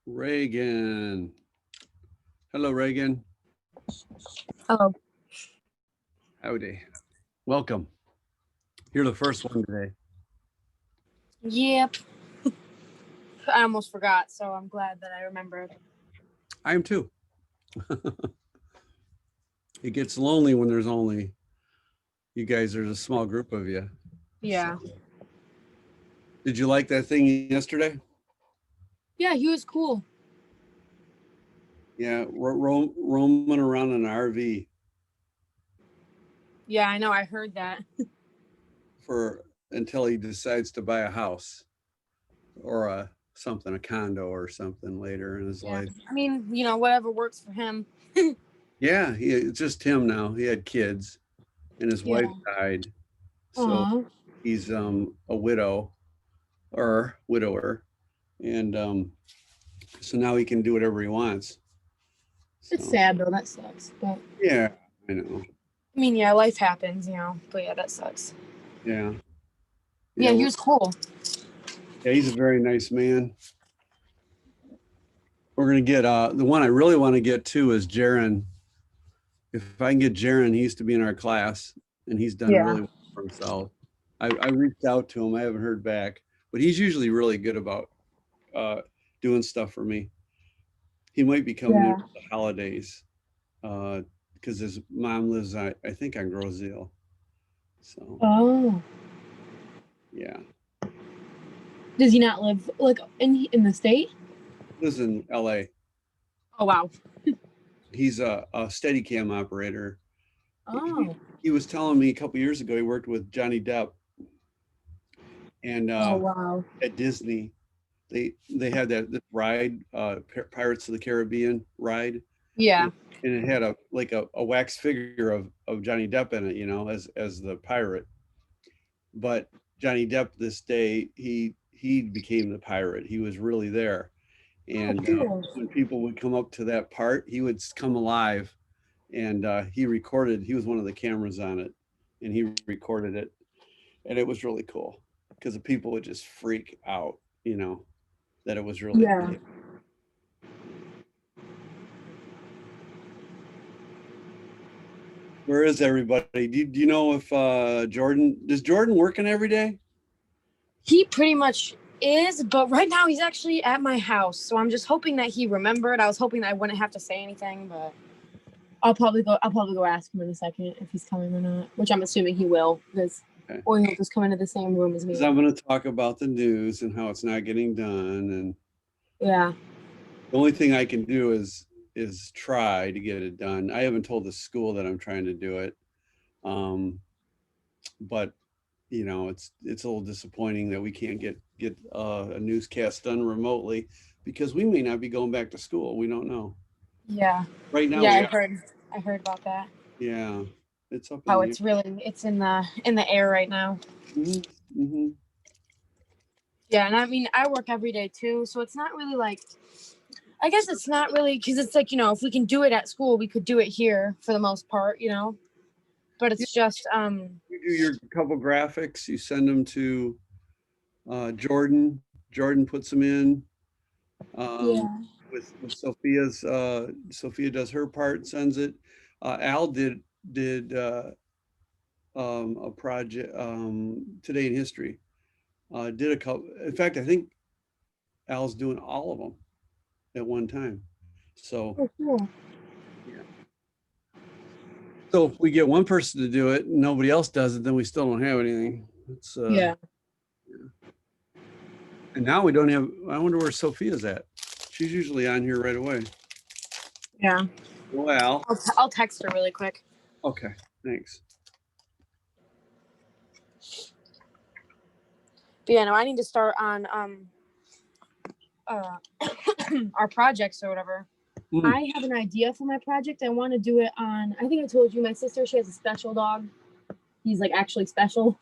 Reagan. Hello, Reagan. Oh, Howdy. Welcome. You're the first one today. yep. I almost forgot, so I'm glad that I remembered. I am too. It gets lonely when there's only you guys. There's a small group of you. Yeah. So, did you like that thing yesterday? Yeah, he was cool. Yeah, roaming around in an RV Yeah, I know. I heard that. for until he decides to buy a house or a condo or something later in his Yeah. life. I mean, whatever works for him. Yeah, it's just him now. He had kids, and his Yeah. wife died, so Aw. he's a widower, and so now he can do whatever he wants. It's So sad, though. That sucks. But, yeah, I know. I mean, yeah, life happens, But, yeah, that sucks. Yeah, Yeah, yeah, he was cool. yeah. He's a very nice man. We're gonna get the one I really want to get to is Jaron. If I can get Jaron, he used to be in our class, and he's done Yeah. really well for himself. I reached out to him. I haven't heard back, but he's usually really good about uh, doing stuff for me. He might become new Yeah. for the holidays because his mom lives, I think, on Groseville. So Oh. yeah, Does he not live, like, in the state? lives in L.A. Oh, wow. He's a Steadicam operator. He, Oh. he was telling me a couple years ago he worked with Johnny Depp and Oh, wow. at Disney. They had that this ride, Pirates of the Caribbean ride, Yeah. and it had a wax figure of Johnny Depp in it, as the pirate. But Johnny Depp this day he became the pirate. He was really there, Oh, and cool. when people would come up to that part, he would come alive, and he recorded. He was one of the cameras on it, and he recorded it, and it was really cool because the people would just freak out, that it was really Yeah. him. Where is everybody? Do you know if Jordan working every day? He pretty much is, but right now he's actually at my house. So I'm just hoping that he remembered. I was hoping that I wouldn't have to say anything, but I'll probably go ask him in a second if he's coming or not, which I'm assuming he will, because Okay. or he'll just come into the same room as me. Because I'm going to talk about the news and how it's not getting done, and Yeah. the only thing I can do is try to get it done. I haven't told the school that I'm trying to do it, but it's a little disappointing that we can't get a newscast done remotely because we may not be going back to school. We don't know. Yeah. Right now, Yeah, I heard about that. yeah, it's up in How the air. it's in the air right now. Mm-hmm. Yeah, and I mean I work every day too, so it's not really like I guess it's not really because it's like, if we can do it at school, we could do it here for the most part. But it's just You do your couple graphics, you send them to Jordan. Jordan puts them in um, yeah. with Sophia's. Sophia does her part, sends it. Al did a project today in history. Did a couple. In fact, I think Al's doing all of them at one time. So Oh, cool. yeah. So if we get one person to do it, and nobody else does it, then we still don't have anything. It's Yeah. and now we don't have. I wonder where Sophia's at. She's usually on here right away. Yeah. Well, I'll text her really quick. okay, thanks. But yeah, no, I need to start on our projects or whatever. I have an idea for my project. I want to do it on. I think I told you my sister. She has a special dog. He's like actually special,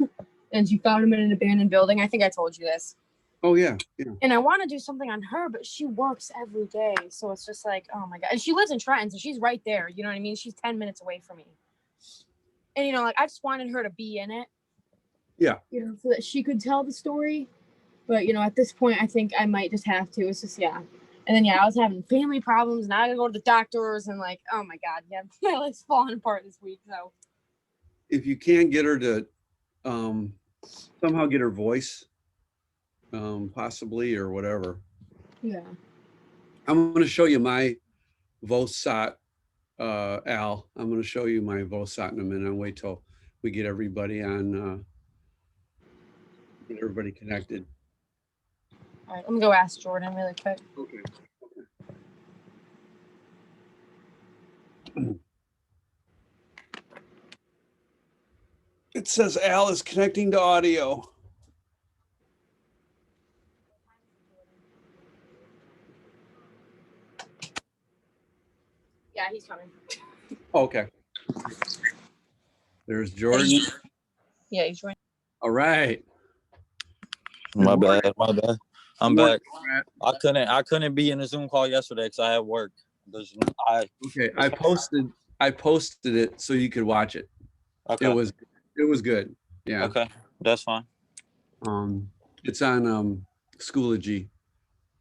and she found him in an abandoned building. I think I told you this. Oh yeah, yeah. And I want to do something on her, but she works every day, so it's just like, oh my god. And she lives in Trenton, so she's right there. You know what I mean? She's 10 minutes away from me. And like I just wanted her to be in it. Yeah. So that she could tell the story. But at this point, I think I might just have to. It's just And then yeah, I was having family problems. Now I gotta go to the doctors and like, oh my god, yeah, my life's falling apart this week. So If you can't get her to somehow get her voice, possibly or whatever, yeah. I'm going to show you my Vosat, Al. I'm going to show you my Vosat in a minute. I'll wait till we get everybody on, get everybody connected. All right, let me go ask Jordan really quick. Okay. It says Al is connecting to audio. Yeah, he's coming. Okay. There's Jordan. Yeah, he's joining. All right. My bad. I'm Good morning, back. Brett. I couldn't be in the Zoom call yesterday because I had work. Okay, I posted it so you could watch it. Okay. It was good. Yeah. Okay, that's fine. It's on Schoology.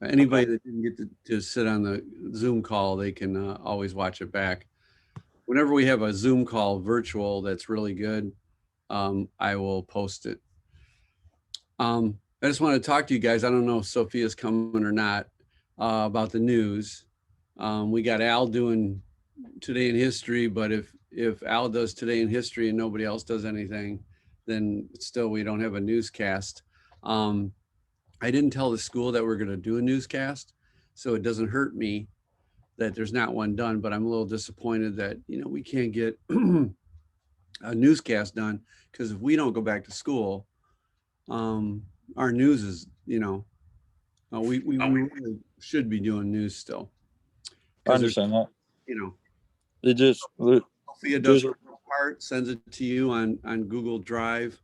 Anybody that didn't get to sit on the Zoom call, they can always watch it back. Whenever we have a Zoom call virtual that's really good, I will post it. I just want to talk to you guys. I don't know if Sophia's coming or not, about the news. We got Al doing Today in History, but if Al does Today in History and nobody else does anything, then still we don't have a newscast. I didn't tell the school that we're going to do a newscast, so it doesn't hurt me that there's not one done, but I'm a little disappointed that, we can't get a newscast done, because if we don't go back to school, our news is, we really should be doing news still. I understand that. It just Sophia does her part, sends it to you on Google Drive.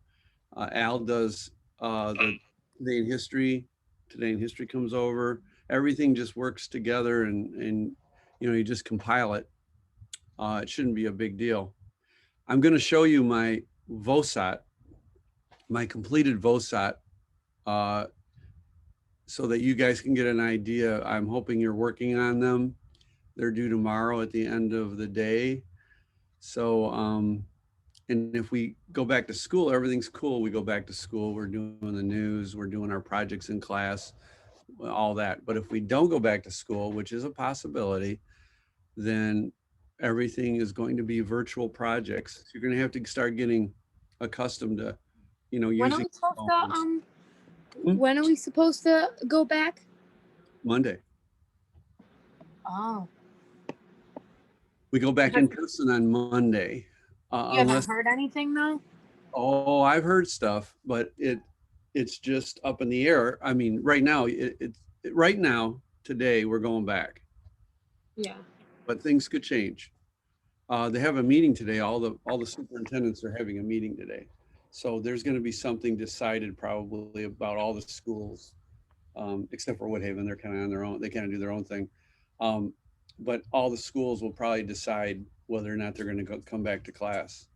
Al does the Today in History. Today in History comes over. Everything just works together, and you just compile it. It shouldn't be a big deal. I'm going to show you my Vosat, my completed Vosat, so that you guys can get an idea. I'm hoping you're working on them. They're due tomorrow at the end of the day. So, and if we go back to school, everything's cool. We go back to school, we're doing the news, we're doing our projects in class, all that. But if we don't go back to school, which is a possibility, then everything is going to be virtual projects. So you're going to have to start getting accustomed to, using When are we supposed to go back? Monday. Oh. We go back in person on Monday. You haven't heard anything though? Oh, I've heard stuff, but it's just up in the air. I mean, right now, right now, today, we're going back. Yeah. But things could change. They have a meeting today. All the superintendents are having a meeting today. So there's going to be something decided probably about all the schools, except for Woodhaven. They're kind of on their own. They kind of do their own thing. But all the schools will probably decide whether or not they're going to come back to class.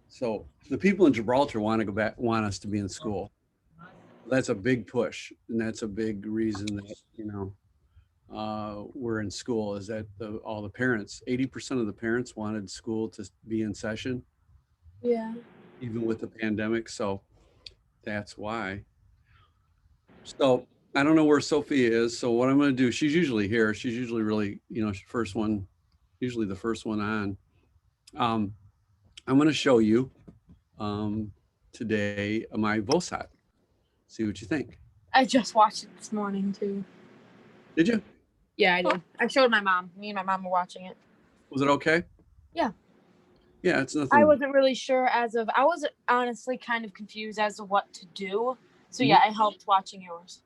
So the people in Gibraltar want us to be in school. That's a big push, and that's a big reason that we're in school, is that all the parents, 80% of the parents wanted school to be in session. Yeah. Even with the pandemic, so that's why. So I don't know where Sophia is. So what I'm going to do, she's usually here. She's usually really, usually the first one on. I'm going to show you today my Vosat. See what you think. I just watched it this morning too. Did you? Yeah, I did. I showed my mom. Me and my mom were watching it. Was it okay? Yeah. Yeah, it's nothing. I wasn't really sure I was honestly kind of confused as to what to do. So yeah, I helped watching yours.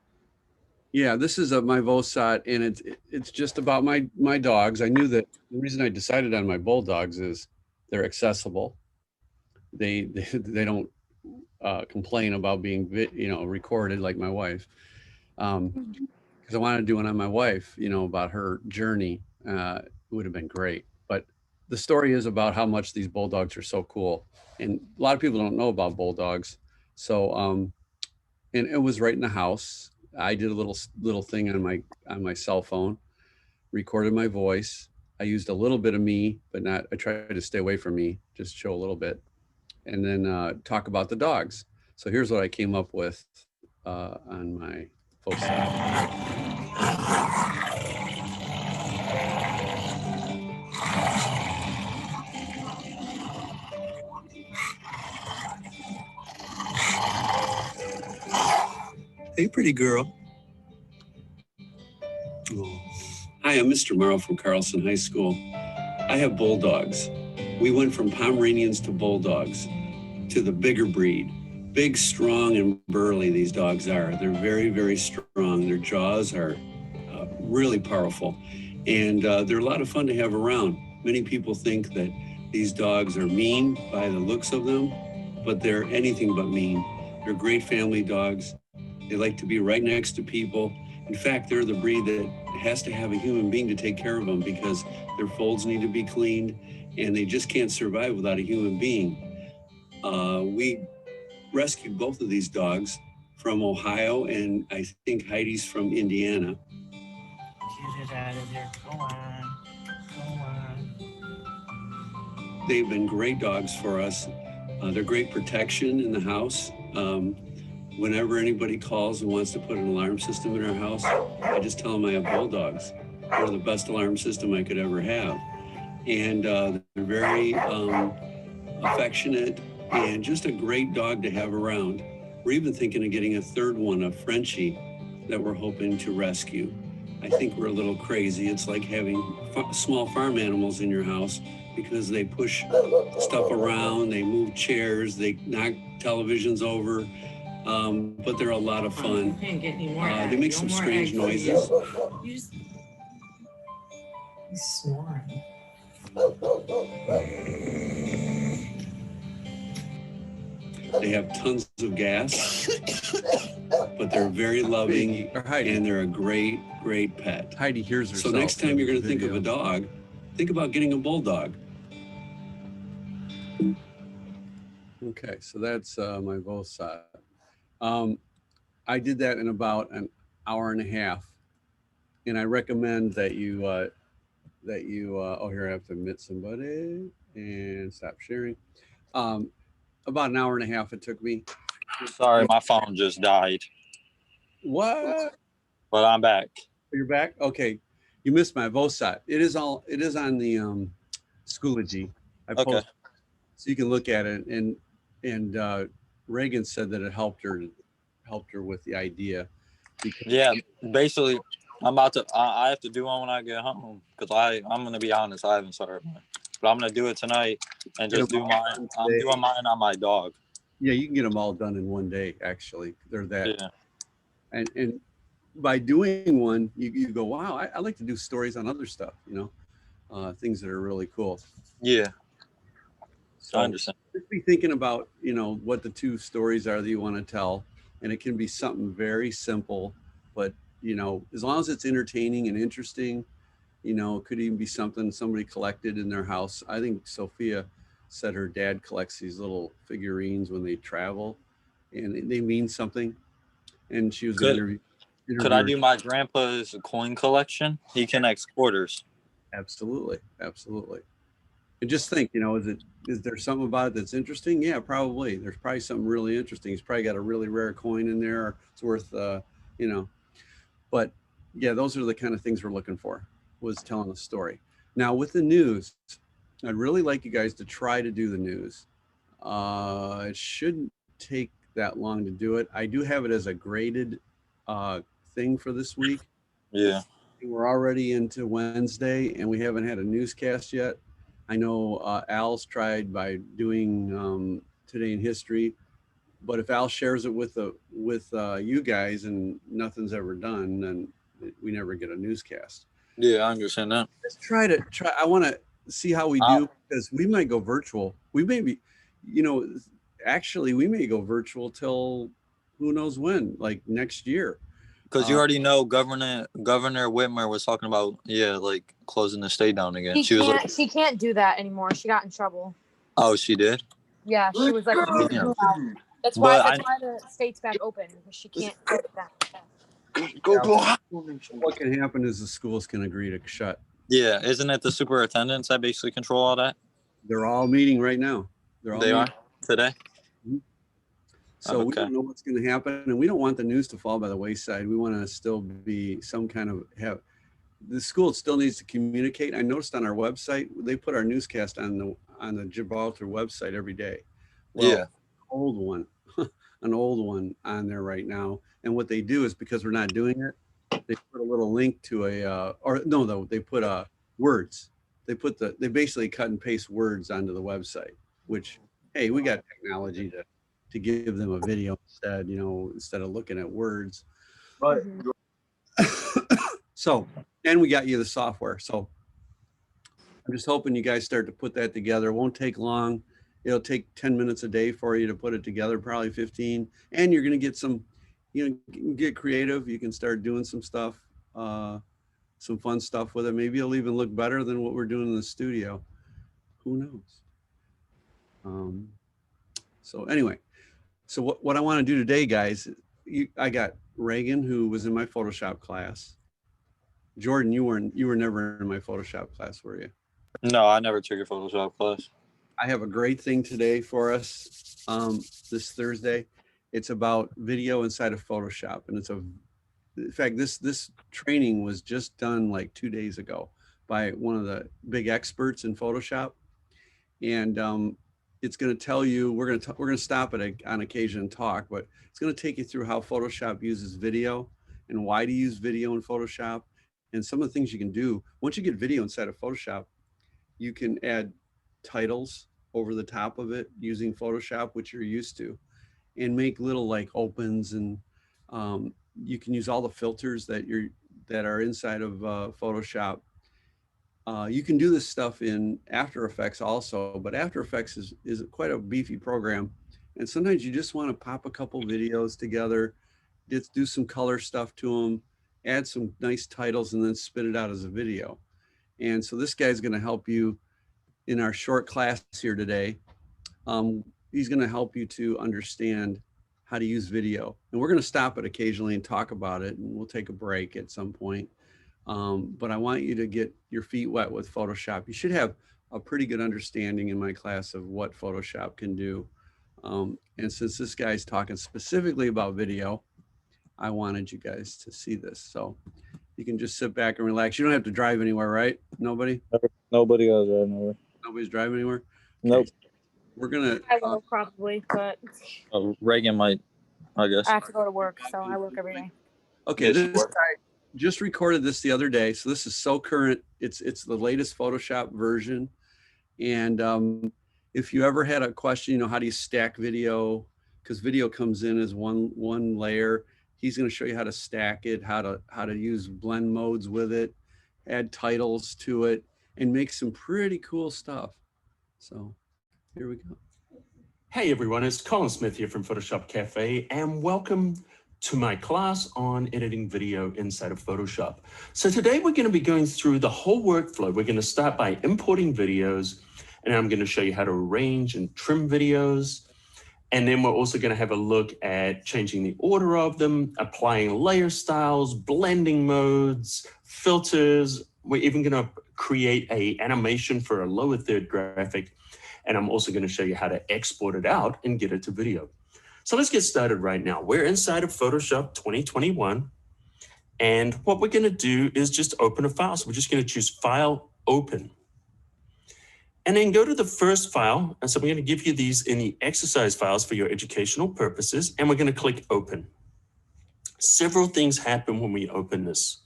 Yeah, this is my Vosat, and it's just about my dogs. I knew that the reason I decided on my bulldogs is they're accessible. They don't complain about being recorded like my wife, because I wanted to do one on my wife, about her journey. It would have been great, but the story is about how much these bulldogs are so cool, and a lot of people don't know about bulldogs. So and it was right in the house, I did a little thing on my cell phone, recorded my voice. I used a little bit of me, but not. I tried to stay away from me, just show a little bit, and then talk about the dogs. So here's what I came up with on my post. Hey, pretty girl. Oh. Hi, I'm Mr. Morrow from Carlson High School. I have bulldogs. We went from Pomeranians to bulldogs to the bigger breed. Big, strong, and burly these dogs are. They're very, very strong. Their jaws are really powerful. And they're a lot of fun to have around. Many people think that these dogs are mean by the looks of them, but they're anything but mean. They're great family dogs. They like to be right next to people. In fact, they're the breed that has to have a human being to take care of them because their folds need to be cleaned and they just can't survive without a human being. We rescued both of these dogs from Ohio, and I think Heidi's from Indiana. Get it out of there. Go on. Go on. They've been great dogs for us. They're great protection in the house. Whenever anybody calls and wants to put an alarm system in our house, I just tell them I have bulldogs. They're the best alarm system I could ever have. And they're very affectionate and just a great dog to have around. We're even thinking of getting a third one, a Frenchie, that we're hoping to rescue. I think we're a little crazy. It's like having small farm animals in your house because they push stuff around, they move chairs, they knock televisions over. But they're a lot of fun. You can't get any more eggs. They make No some more strange eggs. noises. He's snoring. They have tons of gas, but they're very loving and they're a great, great pet. Heidi hears herself. So next time you're going to think of a dog, think about getting a bulldog. Okay, so that's my both side. I did that in about an hour and a half, and I recommend that you oh, here I have to admit somebody and stop sharing. About an hour and a half it took me. Sorry, my phone just died, What? but I'm back. You're back? Okay. You missed my VOSAT. It is on the Schoology. I Okay. posted, so you can look at it. And Reagan said that it helped her with the idea. Yeah, basically, I'm about to. I have to do one when I get home because I'm gonna be honest. I haven't started mine, but I'm gonna do it tonight and just do mine. I'm doing mine on my dog. Yeah, you can get them all done in one day. Actually, they're that. Yeah. And by doing one, you go, wow, I like to do stories on other stuff. Things that are really cool. Yeah. So I understand. Just be thinking about, what the two stories are that you want to tell. And it can be something very simple, but, as long as it's entertaining and interesting, it could even be something somebody collected in their house. I think Sophia said her dad collects these little figurines when they travel and they mean something. And she was going to interview. Could I do my grandpa's coin collection? He connects quarters. Absolutely. Absolutely. And just think, is there something about it that's interesting? Yeah, probably. There's probably something really interesting. He's probably got a really rare coin in there. It's worth, but yeah, those are the kind of things we're looking for, was telling a story. Now with the news, I'd really like you guys to try to do the news. It shouldn't take that long to do it. I do have it as a graded thing for this week. Yeah. We're already into Wednesday and we haven't had a newscast yet. I know Al's tried by doing Today in History, but if Al shares it with you guys and nothing's ever done, then we never get a newscast. Yeah, I understand that. Let's try. I want to see how we do, because we might go virtual. We may be, actually we may go virtual till who knows when, like next year. Because you already know Governor Whitmer was talking about, like closing the state down again. She can't do that anymore. She got in trouble. Oh, she did? Yeah, she was like, Yeah. that's why the state's back open, because she can't do that. What can happen is the schools can agree to shut. Yeah, isn't it the superintendents that basically control all that? They're all meeting right now. They're all They are meeting. today. So we Okay. don't know what's going to happen, and we don't want the news to fall by the wayside. We want to still be some kind of the school still needs to communicate. I noticed on our website they put our newscast on the Gibraltar website every day. Well, Yeah. old one, an old one on there right now. And what they do is because we're not doing it, they put a little link to they put words. They basically cut and paste words onto the website, which, hey, we got technology to give them a video instead of looking at words. But so, and we got you the software. So I'm just hoping you guys start to put that together. It won't take long. It'll take 10 minutes a day for you to put it together, probably 15. And you're going to get get creative. You can start doing some stuff, some fun stuff with it. Maybe it'll even look better than what we're doing in the studio. Who knows? So anyway, so what I want to do today, guys, I got Reagan, who was in my Photoshop class. Jordan, you were never in my Photoshop class, were you? No, I never took a Photoshop class. I have a great thing today for us this Thursday. It's about video inside of Photoshop. And in fact, this training was just done like 2 days ago by one of the big experts in Photoshop. And it's going to tell you, we're going to stop it on occasion and talk, but it's going to take you through how Photoshop uses video and why to use video in Photoshop and some of the things you can do. Once you get video inside of Photoshop, you can add titles over the top of it using Photoshop, which you're used to, and make little like opens, and you can use all the filters that are inside of Photoshop. You can do this stuff in After Effects also, but After Effects is quite a beefy program. And sometimes you just want to pop a couple videos together, just do some color stuff to them, add some nice titles, and then spit it out as a video. And so this guy's going to help you in our short class here today. He's going to help you to understand how to use video. And we're going to stop it occasionally and talk about it, and we'll take a break at some point. But I want you to get your feet wet with Photoshop. You should have a pretty good understanding in my class of what Photoshop can do. And since this guy's talking specifically about video, I wanted you guys to see this. So you can just sit back and relax. You don't have to drive anywhere, right? Nobody? Nobody else right now. Nobody's driving anywhere? Nope. We're going I to, will probably, but Reagan might, I guess. I have to go to work, so I work every day. okay, Yes, this you are. guy just recorded this the other day. So this is so current. It's the latest Photoshop version. And if you ever had a question, how do you stack video? Because video comes in as one layer. He's going to show you how to stack it, how to use blend modes with it, add titles to it, and make some pretty cool stuff. So here we go. Hey everyone, it's Colin Smith here from Photoshop Cafe, and welcome to my class on editing video inside of Photoshop. So today we're going to be going through the whole workflow. We're going to start by importing videos, and I'm going to show you how to arrange and trim videos. And then we're also going to have a look at changing the order of them, applying layer styles, blending modes, filters. We're even going to create an animation for a lower third graphic. And I'm also going to show you how to export it out and get it to video. So let's get started right now. We're inside of Photoshop 2021. And what we're going to do is just open a file. So we're just going to choose File, Open. And then go to the first file. And so we're going to give you these in the exercise files for your educational purposes. And we're going to click Open. Several things happen when we open this.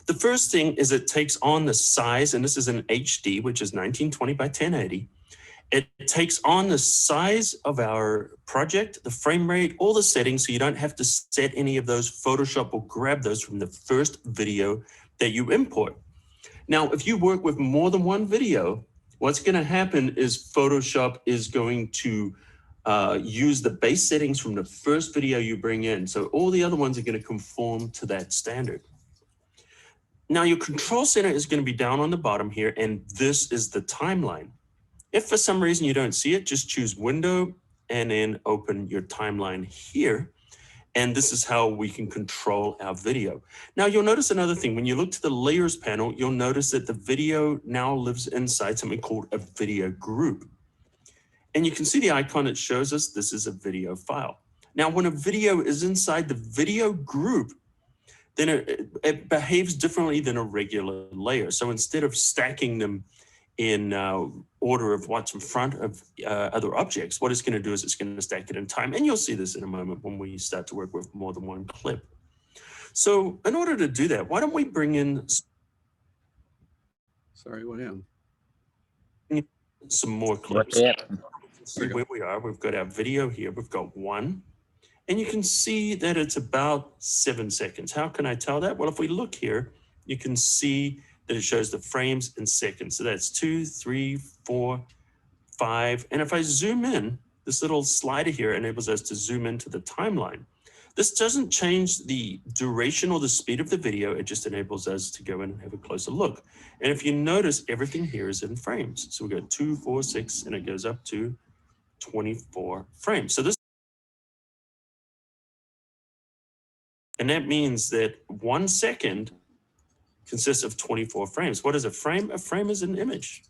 The first thing is it takes on the size, and this is an HD, which is 1920 by 1080. It takes on the size of our project, the frame rate, all the settings, so you don't have to set any of those. Photoshop will grab those from the first video that you import. Now, if you work with more than one video, what's going to happen is Photoshop is going to use the base settings from the first video you bring in. So all the other ones are going to conform to that standard. Now, your control center is going to be down on the bottom here, and this is the timeline. If for some reason you don't see it, just choose Window and then open your timeline here. And this is how we can control our video. Now you'll notice another thing. When you look to the layers panel, you'll notice that the video now lives inside something called a video group. And you can see the icon it shows us, this is a video file. Now, when a video is inside the video group, then it behaves differently than a regular layer. So instead of stacking them in order of what's in front of other objects, what it's going to do is it's going to stack it in time. And you'll see this in a moment when we start to work with more than one clip. So in order to do that, why don't we bring in Sorry, what happened? some more clips? Yeah. See where we are. We've got our video here. We've got one. And you can see that it's about 7 seconds. How can I tell that? Well, if we look here, you can see that it shows the frames in seconds. So that's 2, 3, 4, 5. And if I zoom in, this little slider here enables us to zoom into the timeline. This doesn't change the duration or the speed of the video. It just enables us to go in and have a closer look. And if you notice, everything here is in frames. So we go 2, 4, 6, and it goes up to 24 frames. So this, and that means that 1 second consists of 24 frames. What is a frame? A frame is an image.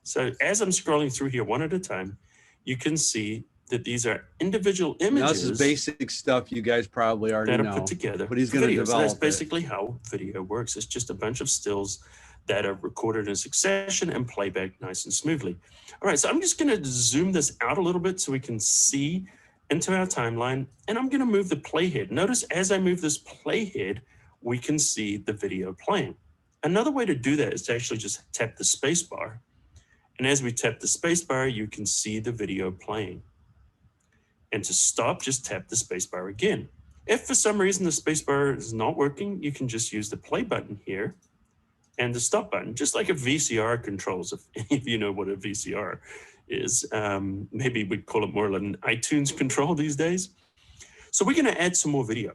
So as I'm scrolling through here one at a time, you can see that these are individual Now, images this is basic stuff you guys probably already that are know. put together. but he's gonna video. So that's develop it. basically how video works. It's just a bunch of stills that are recorded in succession and playback nice and smoothly. All right, so I'm just gonna zoom this out a little bit so we can see into our timeline, and I'm gonna move the playhead. Notice as I move this playhead, we can see the video playing. Another way to do that is to actually just tap the space bar. And as we tap the space bar, you can see the video playing. And to stop, just tap the space bar again. If for some reason the space bar is not working, you can just use the play button here and the stop button, just like a VCR controls, if any of you know what a VCR is. Maybe we'd call it more like an iTunes control these days. So we're gonna add some more video.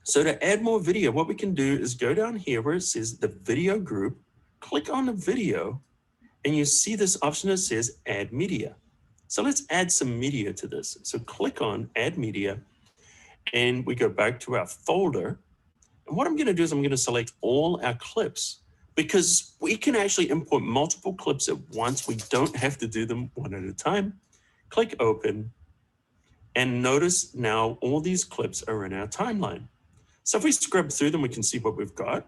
So to add more video, what we can do is go down here where it says the video group, click on the video, and you see this option that says add media. So let's add some media to this. So click on add media, and we go back to our folder. And what I'm gonna do is I'm gonna select all our clips, because we can actually import multiple clips at once. We don't have to do them one at a time. Click open, and notice now all these clips are in our timeline. So if we scrub through them, we can see what we've got.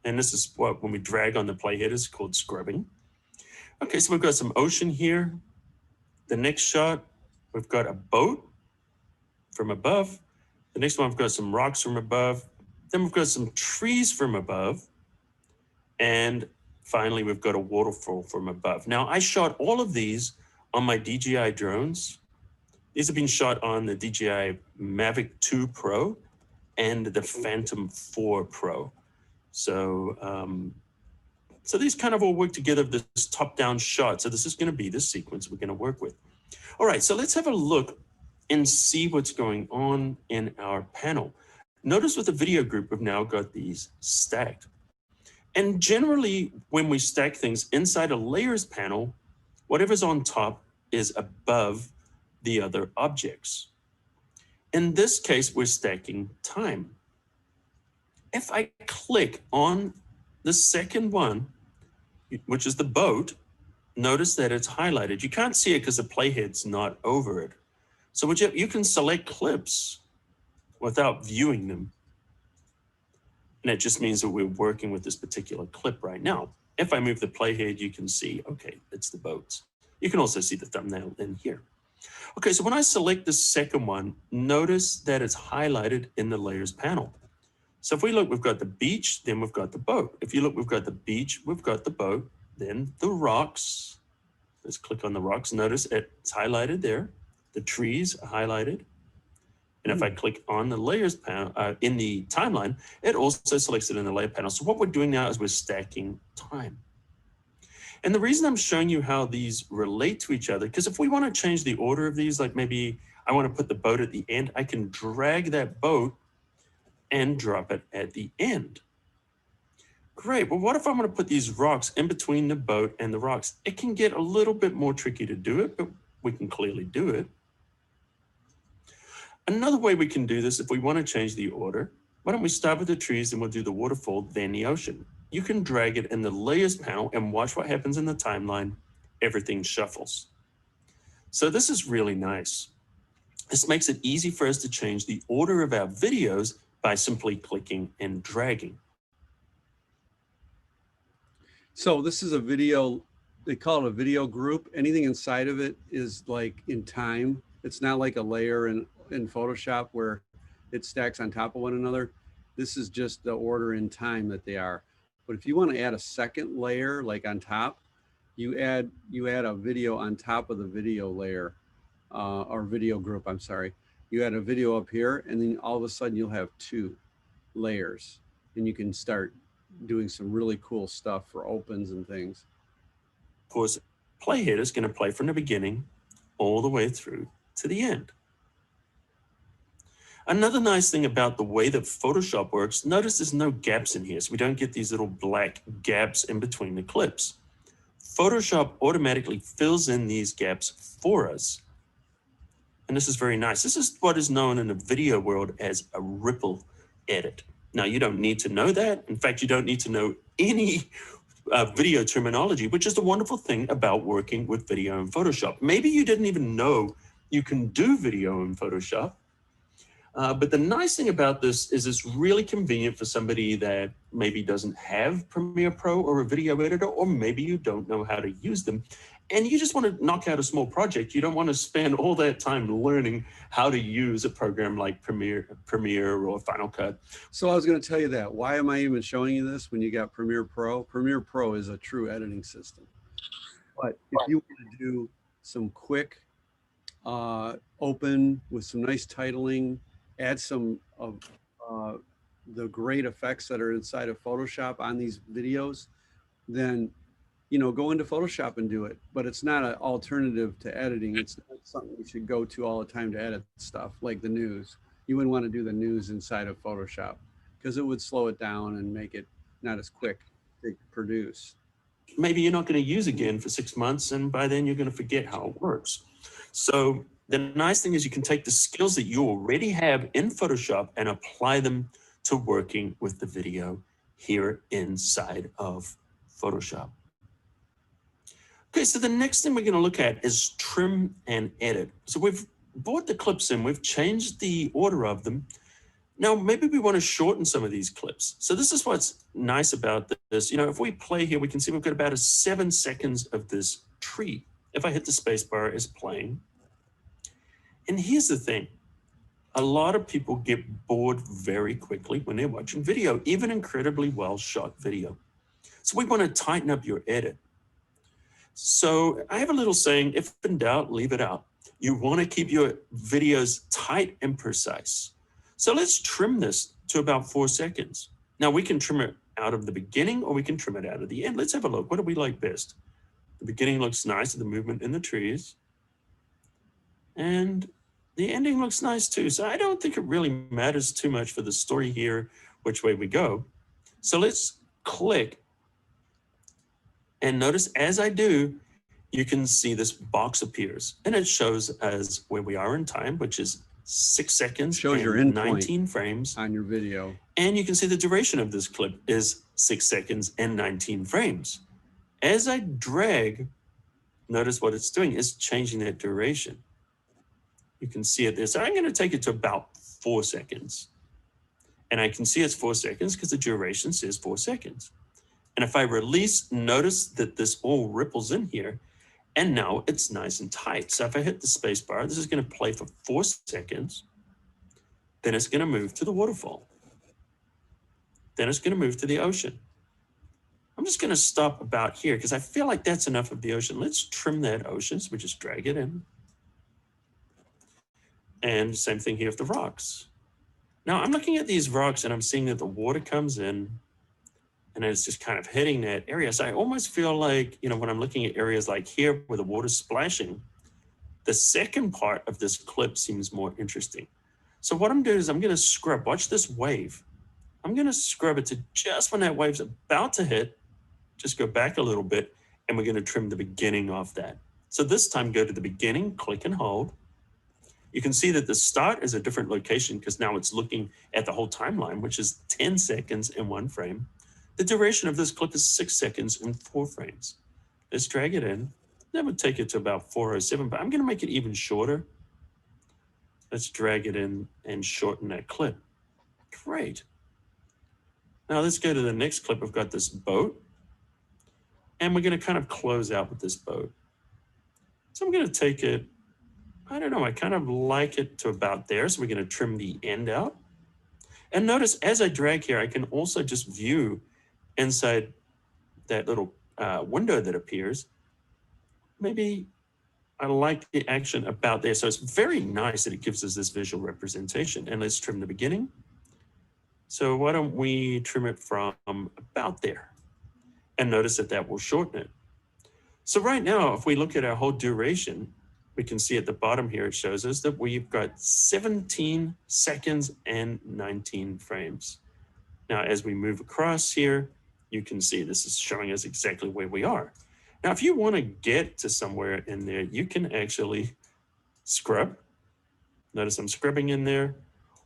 And this is what, when we drag on the playhead, is called scrubbing. Okay, so we've got some ocean here. The next shot, we've got a boat from above. The next one, we've got some rocks from above. Then we've got some trees from above. And finally, we've got a waterfall from above. Now, I shot all of these on my DJI drones. These have been shot on the DJI Mavic 2 Pro and the Phantom 4 Pro. So, so these kind of all work together, this top-down shot. So this is going to be the sequence we're going to work with. All right, so let's have a look and see what's going on in our panel. Notice with the video group, we've now got these stacked. And generally, when we stack things inside a layers panel, whatever's on top is above the other objects. In this case, we're stacking time. If I click on the second one, which is the boat, notice that it's highlighted. You can't see it because the playhead's not over it. So you can select clips without viewing them. And it just means that we're working with this particular clip right now. If I move the playhead, you can see, okay, it's the boats. You can also see the thumbnail in here. Okay, so when I select the second one, notice that it's highlighted in the layers panel. So if we look, we've got the beach, then we've got the boat. If you look, we've got the beach, we've got the boat, then the rocks. Let's click on the rocks. Notice it's highlighted there. The trees are highlighted. And if I click on the layers panel in the timeline, it also selects it in the layer panel. So what we're doing now is we're stacking time. And the reason I'm showing you how these relate to each other, because if we want to change the order of these, like maybe I want to put the boat at the end, I can drag that boat and drop it at the end. Great, well, what if I want to put these rocks in between the boat and the rocks? It can get a little bit more tricky to do it, but we can clearly do it. Another way we can do this, if we want to change the order, why don't we start with the trees and we'll do the waterfall, then the ocean. You can drag it in the layers panel and watch what happens in the timeline. Everything shuffles. So this is really nice. This makes it easy for us to change the order of our videos by simply clicking and dragging. So this is a video, they call it a video group. Anything inside of it is like in time. It's not like a layer in Photoshop where it stacks on top of one another. This is just the order in time that they are. But if you want to add a second layer, like on top, you add a video on top of the video layer, or video group, I'm sorry. You add a video up here, and then all of a sudden you'll have 2 layers, and you can start doing some really cool stuff for opens and things. Of course, playhead is going to play from the beginning all the way through to the end. Another nice thing about the way that Photoshop works, notice there's no gaps in here, so we don't get these little black gaps in between the clips. Photoshop automatically fills in these gaps for us. And this is very nice. This is what is known in the video world as a ripple edit. Now, you don't need to know that. In fact, you don't need to know any video terminology, which is the wonderful thing about working with video in Photoshop. Maybe you didn't even know you can do video in Photoshop. But the nice thing about this is it's really convenient for somebody that maybe doesn't have Premiere Pro or a video editor, or maybe you don't know how to use them and you just want to knock out a small project. You don't want to spend all that time learning how to use a program like Premiere or Final Cut. So I was going to tell you that. Why am I even showing you this when you got Premiere Pro? Premiere Pro is a true editing system. But if you want to do some quick open with some nice titling, add some of the great effects that are inside of Photoshop on these videos, then, you know, go into Photoshop and do it. But it's not an alternative to editing. It's not something you should go to all the time to edit stuff like the news. You wouldn't want to do the news inside of Photoshop because it would slow it down and make it not as quick to produce. Maybe you're not going to use again for 6 months, and by then you're going to forget how it works. So the nice thing is you can take the skills that you already have in Photoshop and apply them to working with the video here inside of Photoshop. Okay, so the next thing we're going to look at is trim and edit. So we've brought the clips in, we've changed the order of them. Now, maybe we want to shorten some of these clips. So this is what's nice about this. You know, if we play here, we can see we've got about 7 seconds of this tree. If I hit the space bar, it's playing. And here's the thing. A lot of people get bored very quickly when they're watching video, even incredibly well shot video. So we want to tighten up your edit. So I have a little saying, if in doubt, leave it out. You want to keep your videos tight and precise. So let's trim this to about 4 seconds. Now we can trim it out of the beginning or we can trim it out of the end. Let's have a look. What do we like best? The beginning looks nice with the movement in the trees. And the ending looks nice too. So I don't think it really matters too much for the story here, which way we go. So let's click. And notice as I do, you can see this box appears and it shows us where we are in time, which is 6 seconds, Shows your and endpoint 19 frames. on your video. And you can see the duration of this clip is 6 seconds and 19 frames. As I drag, notice what it's doing is changing that duration. You can see it there. So I'm going to take it to about 4 seconds. And I can see it's 4 seconds because the duration says 4 seconds. And if I release, notice that this all ripples in here. And now it's nice and tight. So if I hit the space bar, this is going to play for 4 seconds. Then it's going to move to the waterfall. Then it's going to move to the ocean. I'm just going to stop about here because I feel like that's enough of the ocean. Let's trim that ocean. So we just drag it in. And same thing here with the rocks. Now I'm looking at these rocks and I'm seeing that the water comes in and it's just kind of hitting that area. So I almost feel like, you know, when I'm looking at areas like here where the water's splashing, the second part of this clip seems more interesting. So what I'm doing is I'm going to scrub, watch this wave. I'm going to scrub it to just when that wave's about to hit, just go back a little bit, and we're going to trim the beginning off that. So this time go to the beginning, click and hold. You can see that the start is a different location because now it's looking at the whole timeline, which is 10 seconds in 1 frame. The duration of this clip is 6 seconds in 4 frames. Let's drag it in. That would take it to about 4:07, but I'm going to make it even shorter. Let's drag it in and shorten that clip. Great. Now let's go to the next clip. We've got this boat, and we're going to kind of close out with this boat. So I'm going to take it, I don't know, I kind of like it to about there. So we're going to trim the end out. And notice as I drag here, I can also just view inside that little window that appears. Maybe I like the action about there. So it's very nice that it gives us this visual representation. And let's trim the beginning. So why don't we trim it from about there? And notice that that will shorten it. So right now, if we look at our whole duration, we can see at the bottom here, it shows us that we've got 17 seconds and 19 frames. Now, as we move across here, you can see this is showing us exactly where we are. Now, if you want to get to somewhere in there, you can actually scrub. Notice I'm scrubbing in there,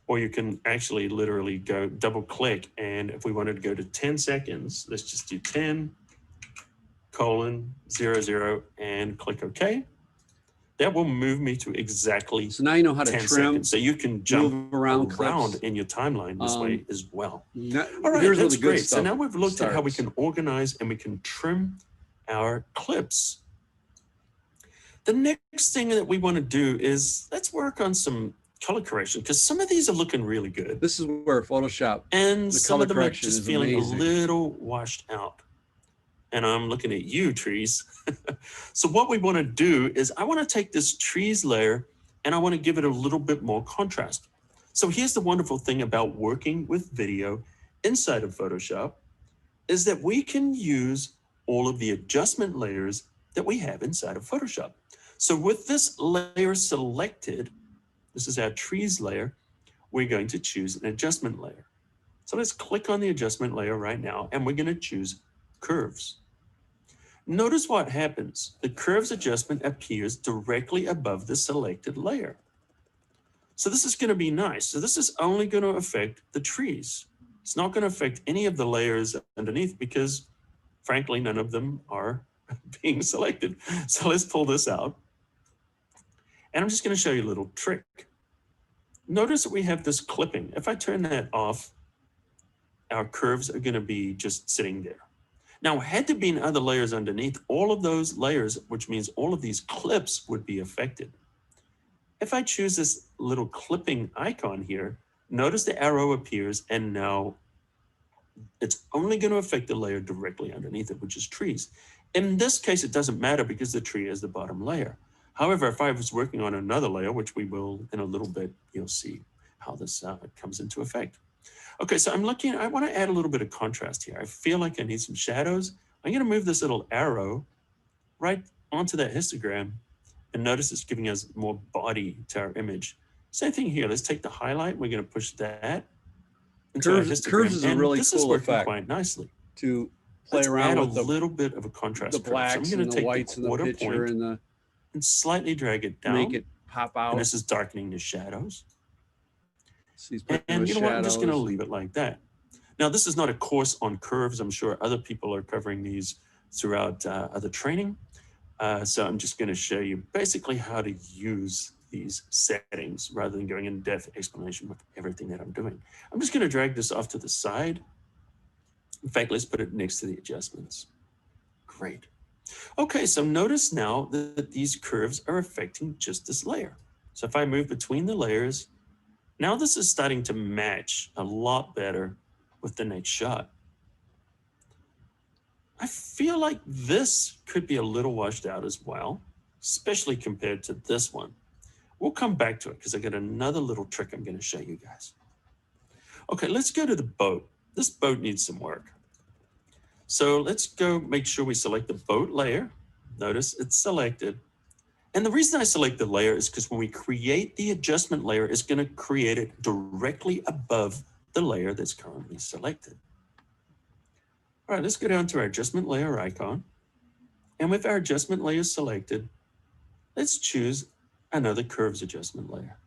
or you can actually literally go double click. And if we wanted to go to 10 seconds, let's just do 10:00 and click OK. That will move me to exactly So now you know how to 10 trim, seconds. So you can jump move around around clips. in your timeline this way as well. All right, Here's where that's the good great. So stuff now we've looked at how we starts. can organize and we can trim our clips. The next thing that we want to do is let's work on some color correction because some of these are looking really good. This is where Photoshop, And the some color of them are correction just is feeling amazing. a little washed out. And I'm looking at you, trees. So what we want to do is I want to take this trees layer and I want to give it a little bit more contrast. So here's the wonderful thing about working with video inside of Photoshop is that we can use all of the adjustment layers that we have inside of Photoshop. So with this layer selected, this is our trees layer, we're going to choose an adjustment layer. So let's click on the adjustment layer right now, and we're going to choose curves. Notice what happens. The curves adjustment appears directly above the selected layer. So this is going to be nice. So this is only going to affect the trees. It's not going to affect any of the layers underneath because, frankly, none of them are being selected. So let's pull this out. And I'm just going to show you a little trick. Notice that we have this clipping. If I turn that off, our curves are going to be just sitting there. Now, had there been other layers underneath, all of those layers, which means all of these clips would be affected. If I choose this little clipping icon here, notice the arrow appears and now it's only going to affect the layer directly underneath it, which is trees. In this case, it doesn't matter because the tree is the bottom layer. However, if I was working on another layer, which we will in a little bit, you'll see how this comes into effect. Okay, so I'm looking, I want to add a little bit of contrast here. I feel like I need some shadows. I'm going to move this little arrow right onto that histogram and notice it's giving us more body to our image. Same thing here. Let's take the highlight. We're going to push that into our histogram. Curves is a and really this is cool working effect quite nicely. to play Let's around add with a little bit of a contrast the curve. blacks So I'm and going to the take whites the in the quarter picture point and the and slightly drag it down. make it pop out. And this is darkening the shadows. So he's putting And with you know what? I'm just going to shadows. leave it like that. Now, this is not a course on curves. I'm sure other people are covering these throughout other training. So I'm just going to show you basically how to use these settings rather than going in depth explanation with everything that I'm doing. I'm just going to drag this off to the side. In fact, let's put it next to the adjustments. Great. Okay, so notice now that these curves are affecting just this layer. So if I move between the layers, now this is starting to match a lot better with the next shot. I feel like this could be a little washed out as well, especially compared to this one. We'll come back to it because I got another little trick I'm going to show you guys. Okay, let's go to the boat. This boat needs some work. So let's go make sure we select the boat layer. Notice it's selected. And the reason I select the layer is because when we create the adjustment layer, it's going to create it directly above the layer that's currently selected. All right, let's go down to our adjustment layer icon. And with our adjustment layer selected, let's choose another curves adjustment layer.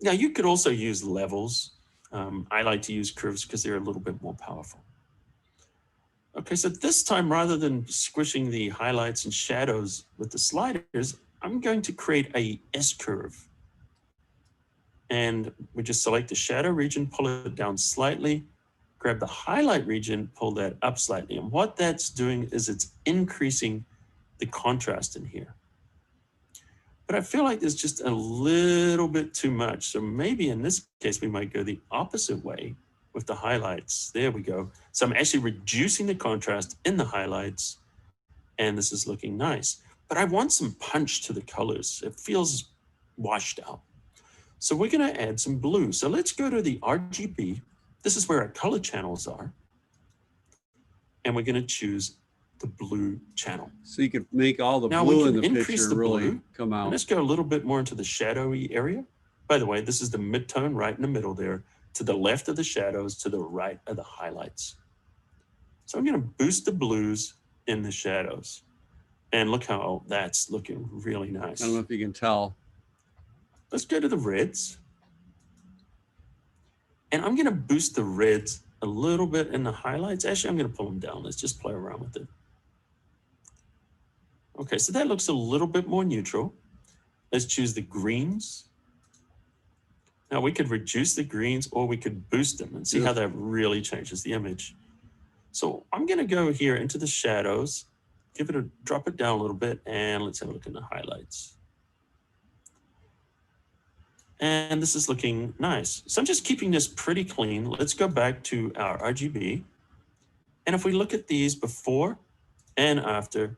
Now you could also use levels. I like to use curves because they're a little bit more powerful. Okay, so this time, rather than squishing the highlights and shadows with the sliders, I'm going to create a S-curve. And we just select the shadow region, pull it down slightly, grab the highlight region, pull that up slightly. And what that's doing is it's increasing the contrast in here. But I feel like there's just a little bit too much. So maybe in this case, we might go the opposite way with the highlights. There we go. So I'm actually reducing the contrast in the highlights, and this is looking nice. But I want some punch to the colors. It feels washed out. So we're going to add some blue. So let's go to the RGB. This is where our color channels are. And we're going to choose the blue channel. So you could make all the Now we blue in can the increase picture the really blue. come And out. let's go a little bit more into the shadowy area. By the way, this is the mid-tone right in the middle there, to the left of the shadows, to the right of the highlights. So I'm going to boost the blues in the shadows. And look how that's looking really nice. I don't know if you can tell. Let's go to the reds. And I'm going to boost the reds a little bit in the highlights. Actually, I'm going to pull them down. Let's just play around with it. Okay, so that looks a little bit more neutral. Let's choose the greens. Now we could reduce the greens or we could boost them and see how that really changes the image. So I'm going to go here into the shadows, drop it down a little bit, and let's have a look in the highlights. And this is looking nice. So I'm just keeping this pretty clean. Let's go back to our RGB. And if we look at these before and after,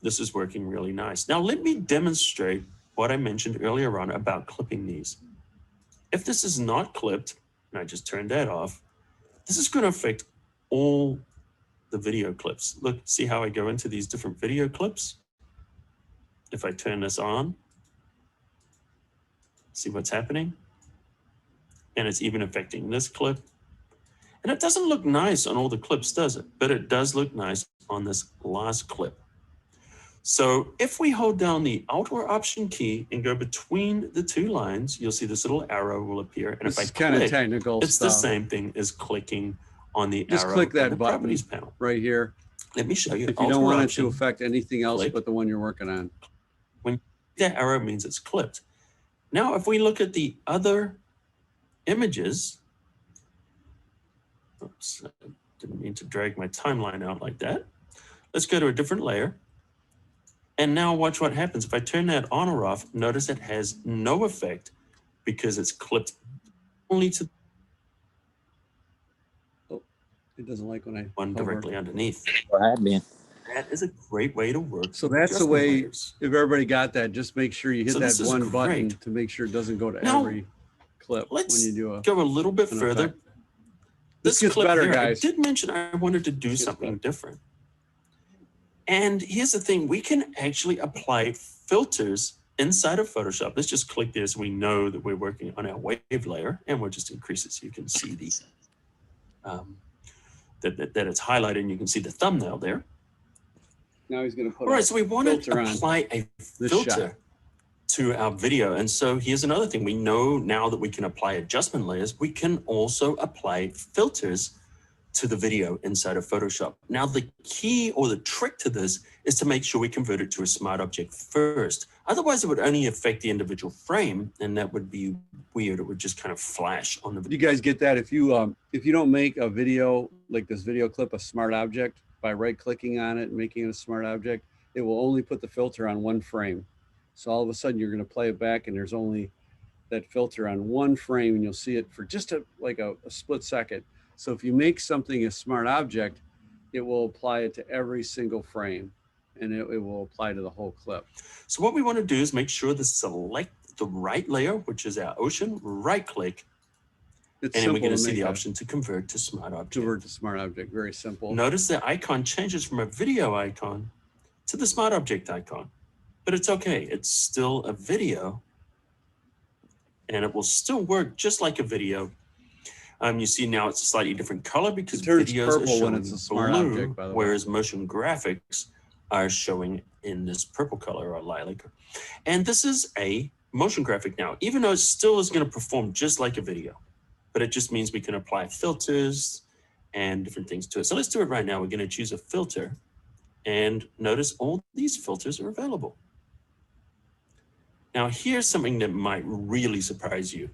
this is working really nice. Now let me demonstrate what I mentioned earlier on about clipping these. If this is not clipped, and I just turned that off, this is going to affect all the video clips. Look, see how I go into these different video clips? If I turn this on, see what's happening? And it's even affecting this clip. And it doesn't look nice on all the clips, does it? But it does look nice on this last clip. So if we hold down the Alt or Option key and go between the two lines, you'll see this little arrow will appear. And This if I is kind of click, technical it's stuff. the same thing as clicking on the Just arrow click on that the button properties panel. right here. Let me show you. If you Alt don't or want it Option, to affect anything else click. but the one you're working on. That arrow means it's clipped. Now, if we look at the other images, oops, I didn't mean to drag my timeline out like that. Let's go to a different layer. And now watch what happens. If I turn that on or off, notice it has no effect because it's clipped only to It doesn't like when I one hover. directly underneath. That is a great way to work. So with that's the adjustment way, layers. if everybody got that, just make sure you hit So that this is one button great. to make sure it doesn't go to Now, every clip when Let's you do a. go a little bit an further. effect. This gets clip better, here, guys. I did mention I wanted to do This gets something different. And here's the thing, we can actually apply filters inside of Photoshop. Let's just click this. We know that we're working on our wave layer, and we'll just increase it so you can see the that it's highlighted and you can see the thumbnail there. Now he's going to put All right, so we want to filter on apply a this filter shot. to our video. And so here's another thing. We know now that we can apply adjustment layers, we can also apply filters to the video inside of Photoshop. Now, the key or the trick to this is to make sure we convert it to a smart object first. Otherwise, it would only affect the individual frame, and that would be weird. It would just kind of flash on the You video. guys get that? If you don't make a video like this video clip a smart object by right clicking on it and making it a smart object, it will only put the filter on one frame. So all of a sudden you're going to play it back and there's only that filter on one frame and you'll see it for just a split second. So if you make something a smart object, it will apply it to every single frame and it will apply to the whole clip. So what we want to do is make sure to select the right layer, which is our ocean, right click, It's and then we're simple going to to see make the a option to convert to smart object. convert to smart object. Very simple. Notice the icon changes from a video icon to the smart object icon, but it's okay. It's still a video and it will still work just like a video. You see now it's a slightly different color because It turns videos are purple when showing it's a smart blue, object, by the way. whereas motion graphics are showing in this purple color or lilac. And this is a motion graphic now, even though it still is going to perform just like a video, but it just means we can apply filters and different things to it. So let's do it right now. We're going to choose a filter, and notice all these filters are available. Now here's something that might really surprise you.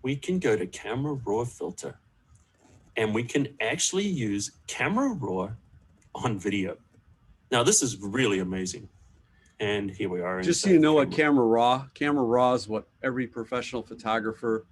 We can go to Camera Raw filter, and we can actually use Camera Raw on video. Now this is really amazing. And here we are. Just so you know what Camera Raw is what every professional photographer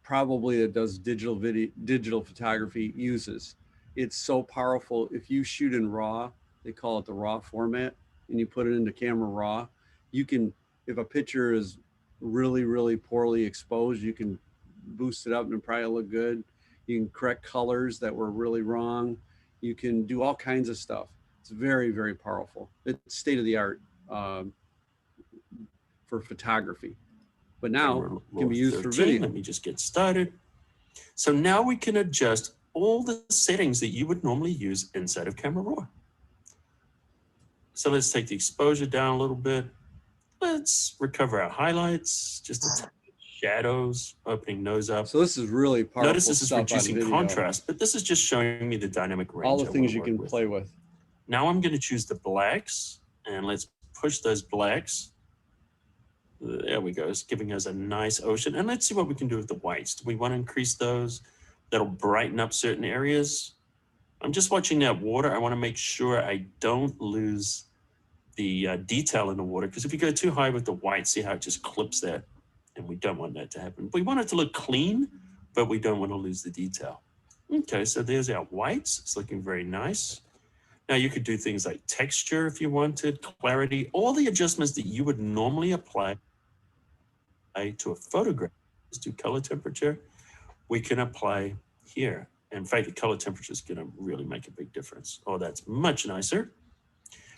probably that does digital photography uses. It's so powerful. If you shoot in RAW, they call it the RAW format, and you put it into Camera Raw, you can, if a picture is really, really poorly exposed, you can boost it up and probably look good. You can correct colors that were really wrong. You can do all kinds of stuff. It's very, very powerful. It's state of the art for photography, but now it can be used for video. Let me just get started. So now we can adjust all the settings that you would normally use inside of Camera Raw. So let's take the exposure down a little bit. Let's recover our highlights, just a shadows, opening those up. So this is really powerful. Notice this is reducing contrast, but this is just showing me the dynamic range. All the things you can play with. Now I'm going to choose the blacks, and let's push those blacks. There we go. It's giving us a nice ocean. And let's see what we can do with the whites. Do we want to increase those? That'll brighten up certain areas. I'm just watching that water. I want to make sure I don't lose the detail in the water, because if you go too high with the white, see how it just clips that, and we don't want that to happen. We want it to look clean, but we don't want to lose the detail. Okay, so there's our whites. It's looking very nice. Now you could do things like texture if you wanted, clarity, all the adjustments that you would normally apply to a photograph. Let's do color temperature. We can apply here. In fact, the color temperature is going to really make a big difference. Oh, that's much nicer.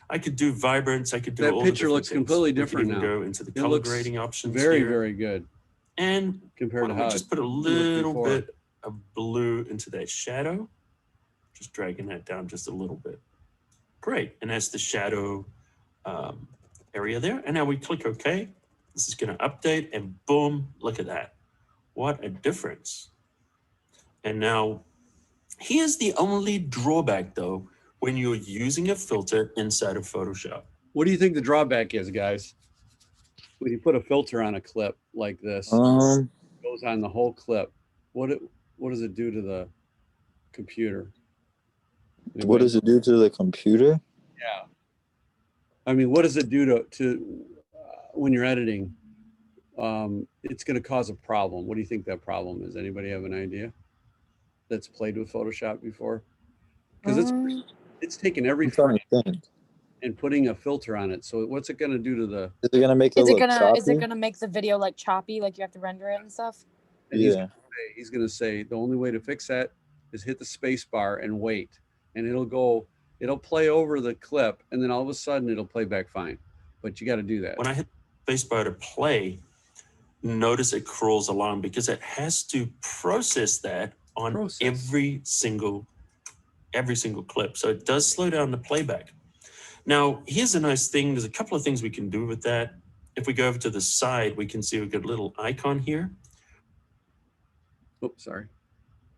I could do vibrance. I could do all the picture looks things. completely different now. Go into the color grading options. Very, here. very good. And compared to how just put a little bit of blue into that shadow. Just dragging that down just a little bit. Great, and that's the shadow area there. And now we click OK. This is going to update, and boom, look at that. What a difference. And now here's the only drawback, though, when you're using a filter inside of Photoshop. What do you think the drawback is, guys? When you put a filter on a clip like this, it goes on the whole clip. What does it do to the computer? Anybody? What does it do to the computer? Yeah. I mean, what does it do to when you're editing? It's going to cause a problem. What do you think that problem is? Anybody have an idea? That's played with Photoshop before? Because it's taken every frame and putting a filter on it. So what's it going to do to the? Is it going to make it look choppy? Is it going to make the video like choppy, like you have to render it and stuff? And he's going to say the only way to fix that is hit the space bar and wait, and it'll play over the clip, and then all of a sudden it'll play back fine. But you got to do that. When I hit the space bar to play, notice it crawls along because it has to process that on every single clip. So it does slow down the playback. Now, here's a nice thing. There's a couple of things we can do with that. If we go over to the side, we can see we've got a little icon here. Oops, sorry.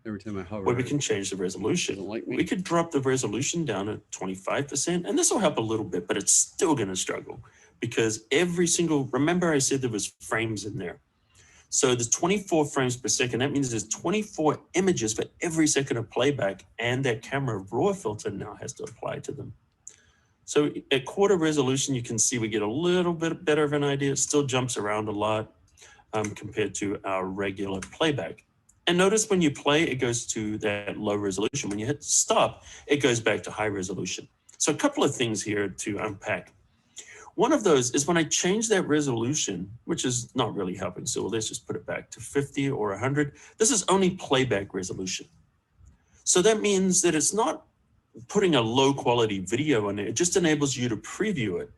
Every time I hover. Where we can change the resolution. We could drop the resolution down at 25%, and this will help a little bit, but it's still going to struggle because remember I said there was frames in there. So there's 24 frames per second. That means there's 24 images for every second of playback, and that Camera Raw filter now has to apply to them. So at quarter resolution, you can see we get a little bit better of an idea. It still jumps around a lot compared to our regular playback. And notice when you play, it goes to that low resolution. When you hit stop, it goes back to high resolution. So a couple of things here to unpack. One of those is when I change that resolution, which is not really helping. So let's just put it back to 50 or 100. This is only playback resolution. So that means that it's not putting a low quality video in there. It just enables you to preview it.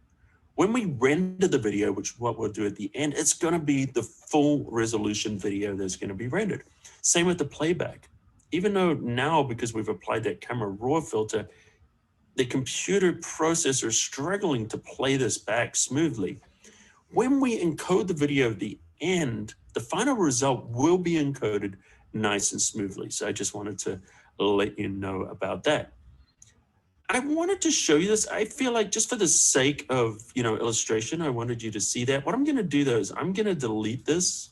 When we render the video, which is what we'll do at the end, it's going to be the full resolution video that's going to be rendered. Same with the playback. Even though now, because we've applied that Camera Raw filter, the computer processor is struggling to play this back smoothly. when we encode the video at the end, the final result will be encoded nice and smoothly. So I just wanted to let you know about that. I wanted to show you this. I feel like just for the sake of, illustration, I wanted you to see that. What I'm going to do though is I'm going to delete this.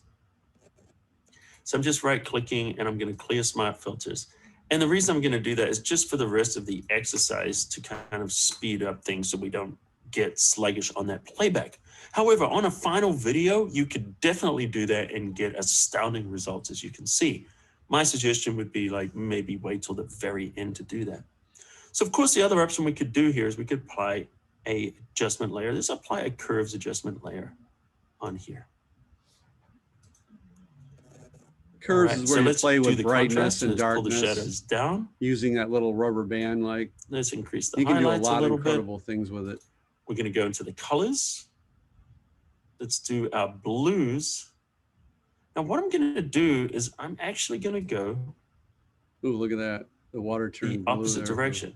So I'm just right clicking and I'm going to clear smart filters. And the reason I'm going to do that is just for the rest of the exercise to kind of speed up things so we don't get sluggish on that playback. However, on a final video, you could definitely do that and get astounding results, as you can see. My suggestion would be like maybe wait till the very end to do that. So of course, the other option we could do here is we could apply a adjustment layer. Let's apply a curves adjustment layer on here. Curves Right, is where so you let's play do with the brightness contrast. and Let's pull the darkness shadows down. using that little rubber band. Like Let's increase the you can do a highlights a lot of little bit. incredible things with it. We're going to go into the colors. Let's do our blues. Now what I'm going to do is I'm actually going to go Ooh, look at that. The water the turned blue opposite there. direction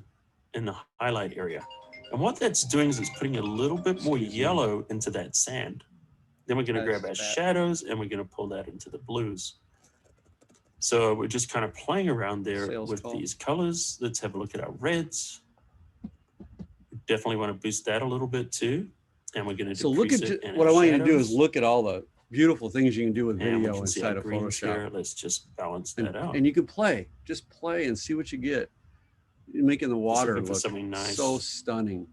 in the highlight area. And what that's doing is it's putting a little bit more yellow into that sand. Then we're going to grab our shadows and we're going to pull that into the blues. So we're just kind of playing around there Sales with call. these colors. Let's have a look at our reds. Definitely want to boost that a little bit too. And we're going to So look decrease at it in what I our want you to do is shadows. look at all the beautiful things you can do with And we video can see inside our of greens Photoshop. here. Let's just balance And, that out. and you can just play and see what you get. You're making the water looking for look something nice. so stunning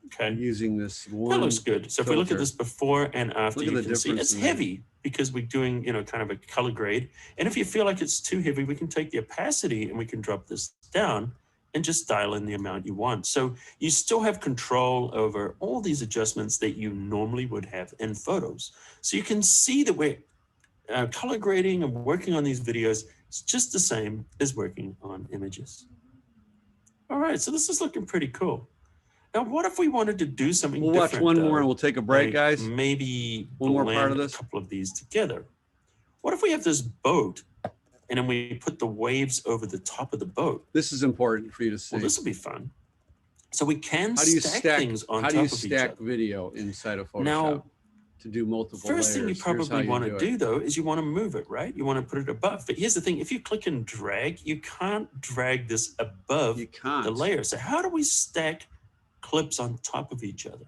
Okay. using this That one. looks good. So if we look at filter. this before and after, Look at you the can see difference it's in that. heavy because we're doing, kind of a color grade. And if you feel like it's too heavy, we can take the opacity and we can drop this down and just dial in the amount you want. So you still have control over all these adjustments that you normally would have in photos. So you can see that we're color grading and working on these videos is just the same as working on images. All right, so this is looking pretty cool. Now, what if we wanted to do something We'll watch different? one more though? and we'll take a break, Like guys. maybe One more part of blend this. a couple of these together. What if we have this boat and then we put the waves over the top of the boat? This is important for you to see. Well, this will be fun. So we can How do you stack stack things on how top do you of each stack other. video inside of Photoshop Now, to do multiple First layers? thing you Here's how probably want to it. do though is you want to move it, right? You want to put it above. But here's the thing, if you click and drag, you can't drag this above You can't. the layer. So how do we stack clips on top of each other?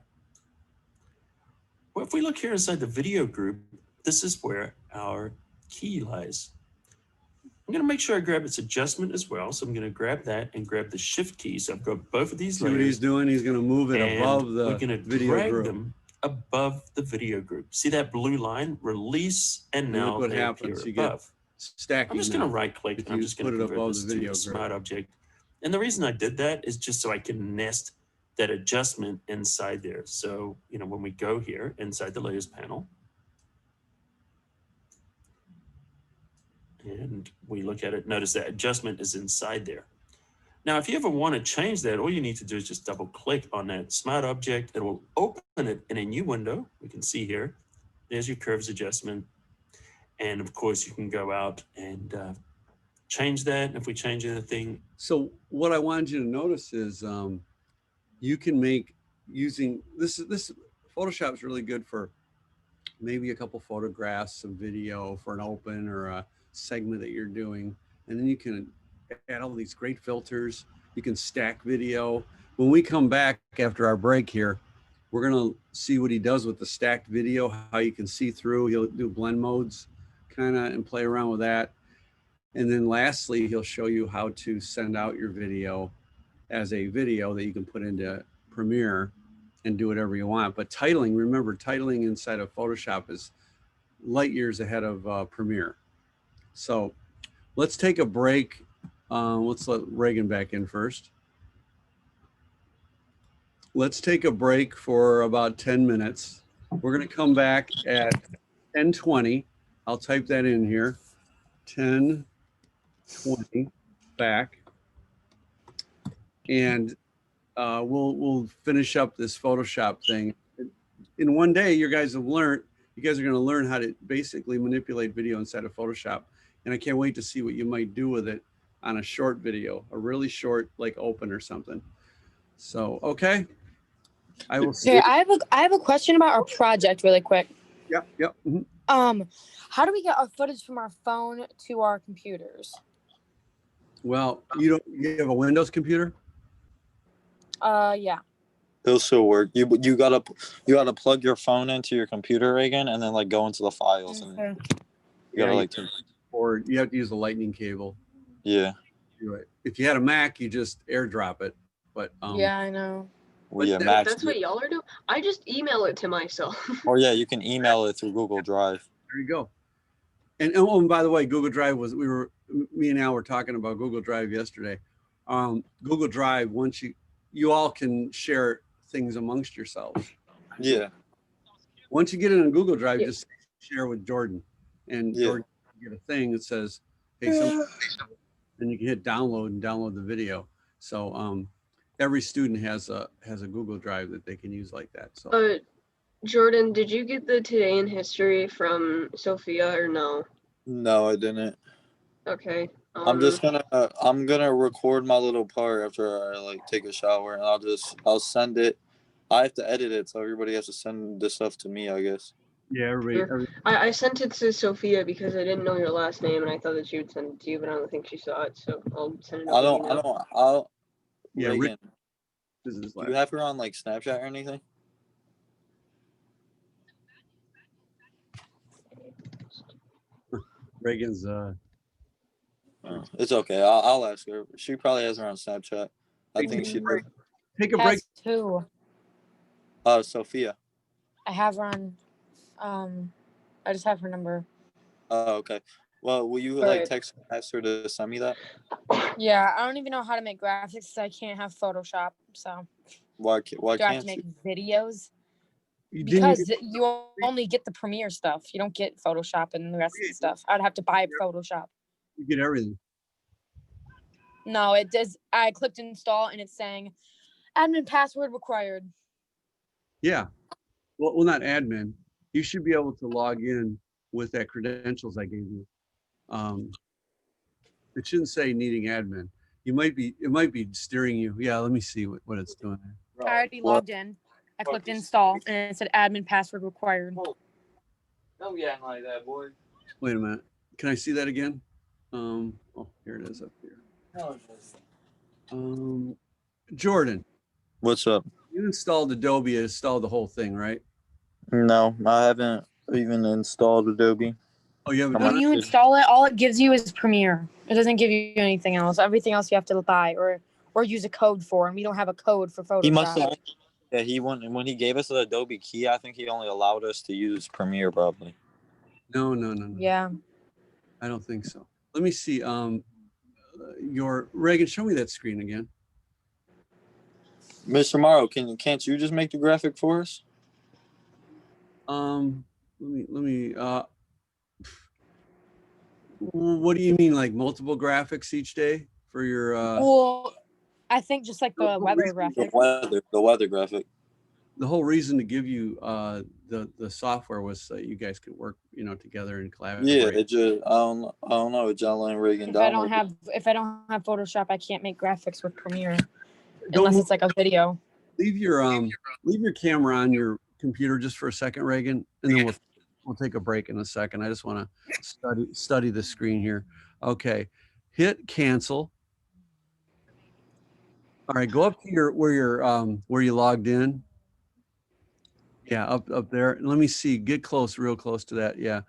Well, if we look here inside the video group, this is where our key lies. I'm going to make sure I grab its adjustment as well. So I'm going to grab that and grab the shift key. So I've got both of these See what he's layers. doing? He's going to move it And above the we're going to video drag group. them above the video group. See that blue line? Release, and And now look what they happens. appear You get above. stacking. I'm just going to now. right click if and I'm you just going put to it convert above this the to video a group. smart object. And the reason I did that is just so I can nest that adjustment inside there. So, when we go here inside the layers panel, and we look at it, notice that adjustment is inside there. Now, if you ever want to change that, all you need to do is just double click on that smart object. It will open it in a new window. We can see here, there's your curves adjustment. And of course you can go out and change that. If we change anything. So what I wanted you to notice is you can make using this Photoshop is really good for maybe a couple photographs, some video for an open or a segment that you're doing. And then you can add all these great filters. You can stack video. When we come back after our break here, we're going to see what he does with the stacked video, how you can see through. He'll do blend modes kind of and play around with that. And then lastly, he'll show you how to send out your video as a video that you can put into Premiere and do whatever you want. But titling, remember, titling inside of Photoshop is light years ahead of Premiere. So let's take a break. Let's let Reagan back in first. Let's take a break for about 10 minutes. We're going to come back at 10:20. I'll type that in here. 10:20 back. And we'll finish up this Photoshop thing. In one day, you guys are going to learn how to basically manipulate video inside of Photoshop. And I can't wait to see what you might do with it on a short video, a really short, like open or something. So, okay. I will see. Okay, I have a question about our project really quick. Yep, yep. Mhm. How do we get our footage from our phone to our computers? Well, you have a Windows computer? Yeah. It'll still work. You gotta plug your phone into your computer, Reagan, and then like go into the files and Okay. you gotta Yeah, like or you have to use a lightning cable. yeah. Do it. If you had a Mac, you just airdrop it. But Yeah, I know. Well, yeah, that- Max. That's what y'all are doing. I just email it to myself. Or yeah, you can email it through Google Drive. there you go. And by the way, Google Drive me and Al were talking about Google Drive yesterday. Google Drive, once you all can share things amongst yourselves. Yeah. Once you get it in Google Drive, Yeah. just share with Jordan, and Yeah. Jordan can get a thing that says, "Hey," and you can hit download and download the video. So every student has a Google Drive that they can use like that. So Jordan, did you get the Today in History from Sophia or no? No, I didn't. Okay. I'm gonna record my little part after I like take a shower, and I'll send it. I have to edit it, so everybody has to send this stuff to me, I guess. yeah, everybody I sent it to Sophia because I didn't know your last name and I thought that she would send it to you, but I don't think she saw it, so I'll send it over to you now. I'll yeah, Reagan, this is do you have her on like Snapchat or anything? Reagan's It's okay. I'll ask her. She probably has her on Snapchat. I think she does. take a break. Has two. Sophia. I have her on. I just have her number. Oh, okay. Well, will you like Alright. ask her to send me that? Yeah, I don't even know how to make graphics. So I can't have Photoshop, so Why do I have can't to make you? videos? Didn't Because you only get the Premiere stuff. You don't get Photoshop and the rest of the stuff. I'd have to buy Photoshop. you get everything. No, it does. I clicked install and it's saying admin password required. Yeah. Well, not admin. You should be able to log in with that credentials I gave you. It shouldn't say needing admin. It might be steering you. Yeah, let me see what it's doing there. I already logged in. I clicked install and it said admin password required. Don't get like that, boy. Wait a minute. Can I see that again? Oh, here it is up here. Jordan, What's up? you installed Adobe, you installed the whole thing, right? No, I haven't even installed Adobe. Oh, you haven't Come done When it? you install it, all it gives you is Premiere. It doesn't give you anything else. Everything else you have to buy or use a code for, and we don't have a code for Photoshop. He must have. Yeah, when he gave us the Adobe key, I think he only allowed us to use Premiere probably. No. Yeah. I don't think so. Let me see. Your Reagan, show me that screen again. Mr. Morrow, can't you just make the graphic for us? Let me. What do you mean, like multiple graphics each day for your? Well, I think just like the weather graphic. The weather graphic. The whole reason to give you the software was so you guys could work, together and collaborate. Yeah, it just I don't know. John and Reagan If I don't have Photoshop, I can't make graphics with Premiere Don't unless it's like a video. leave your camera on your computer just for a second, Reagan, and then we'll take a break in a second. I just want to study the screen here. Okay, hit cancel. All right, go up to where you logged in. Yeah, up there. Let me see. Get close, real close to that. Yeah.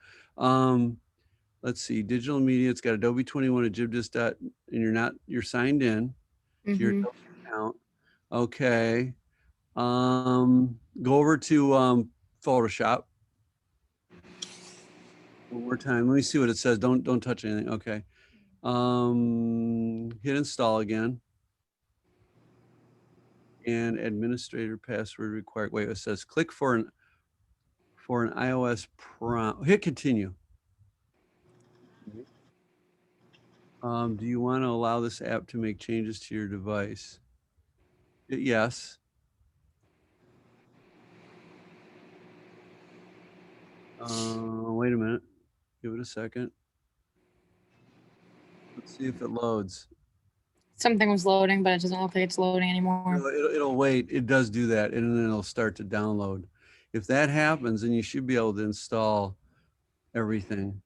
Let's see. Digital media. It's got Adobe 21 at Jibdis. And you're signed in to your Mhm. Adobe account. Okay. Go over to Photoshop. One more time. Let me see what it says. Don't touch anything. Okay. Hit install again. And administrator password required. Wait, it says click for an iOS prompt. Hit continue. Do you want to allow this app to make changes to your device? Hit yes. Wait a minute. Give it a second. Let's see if it loads. Something was loading, but it doesn't look like it's loading anymore. It'll wait. It does do that, and then it'll start to download. If that happens, then you should be able to install everything.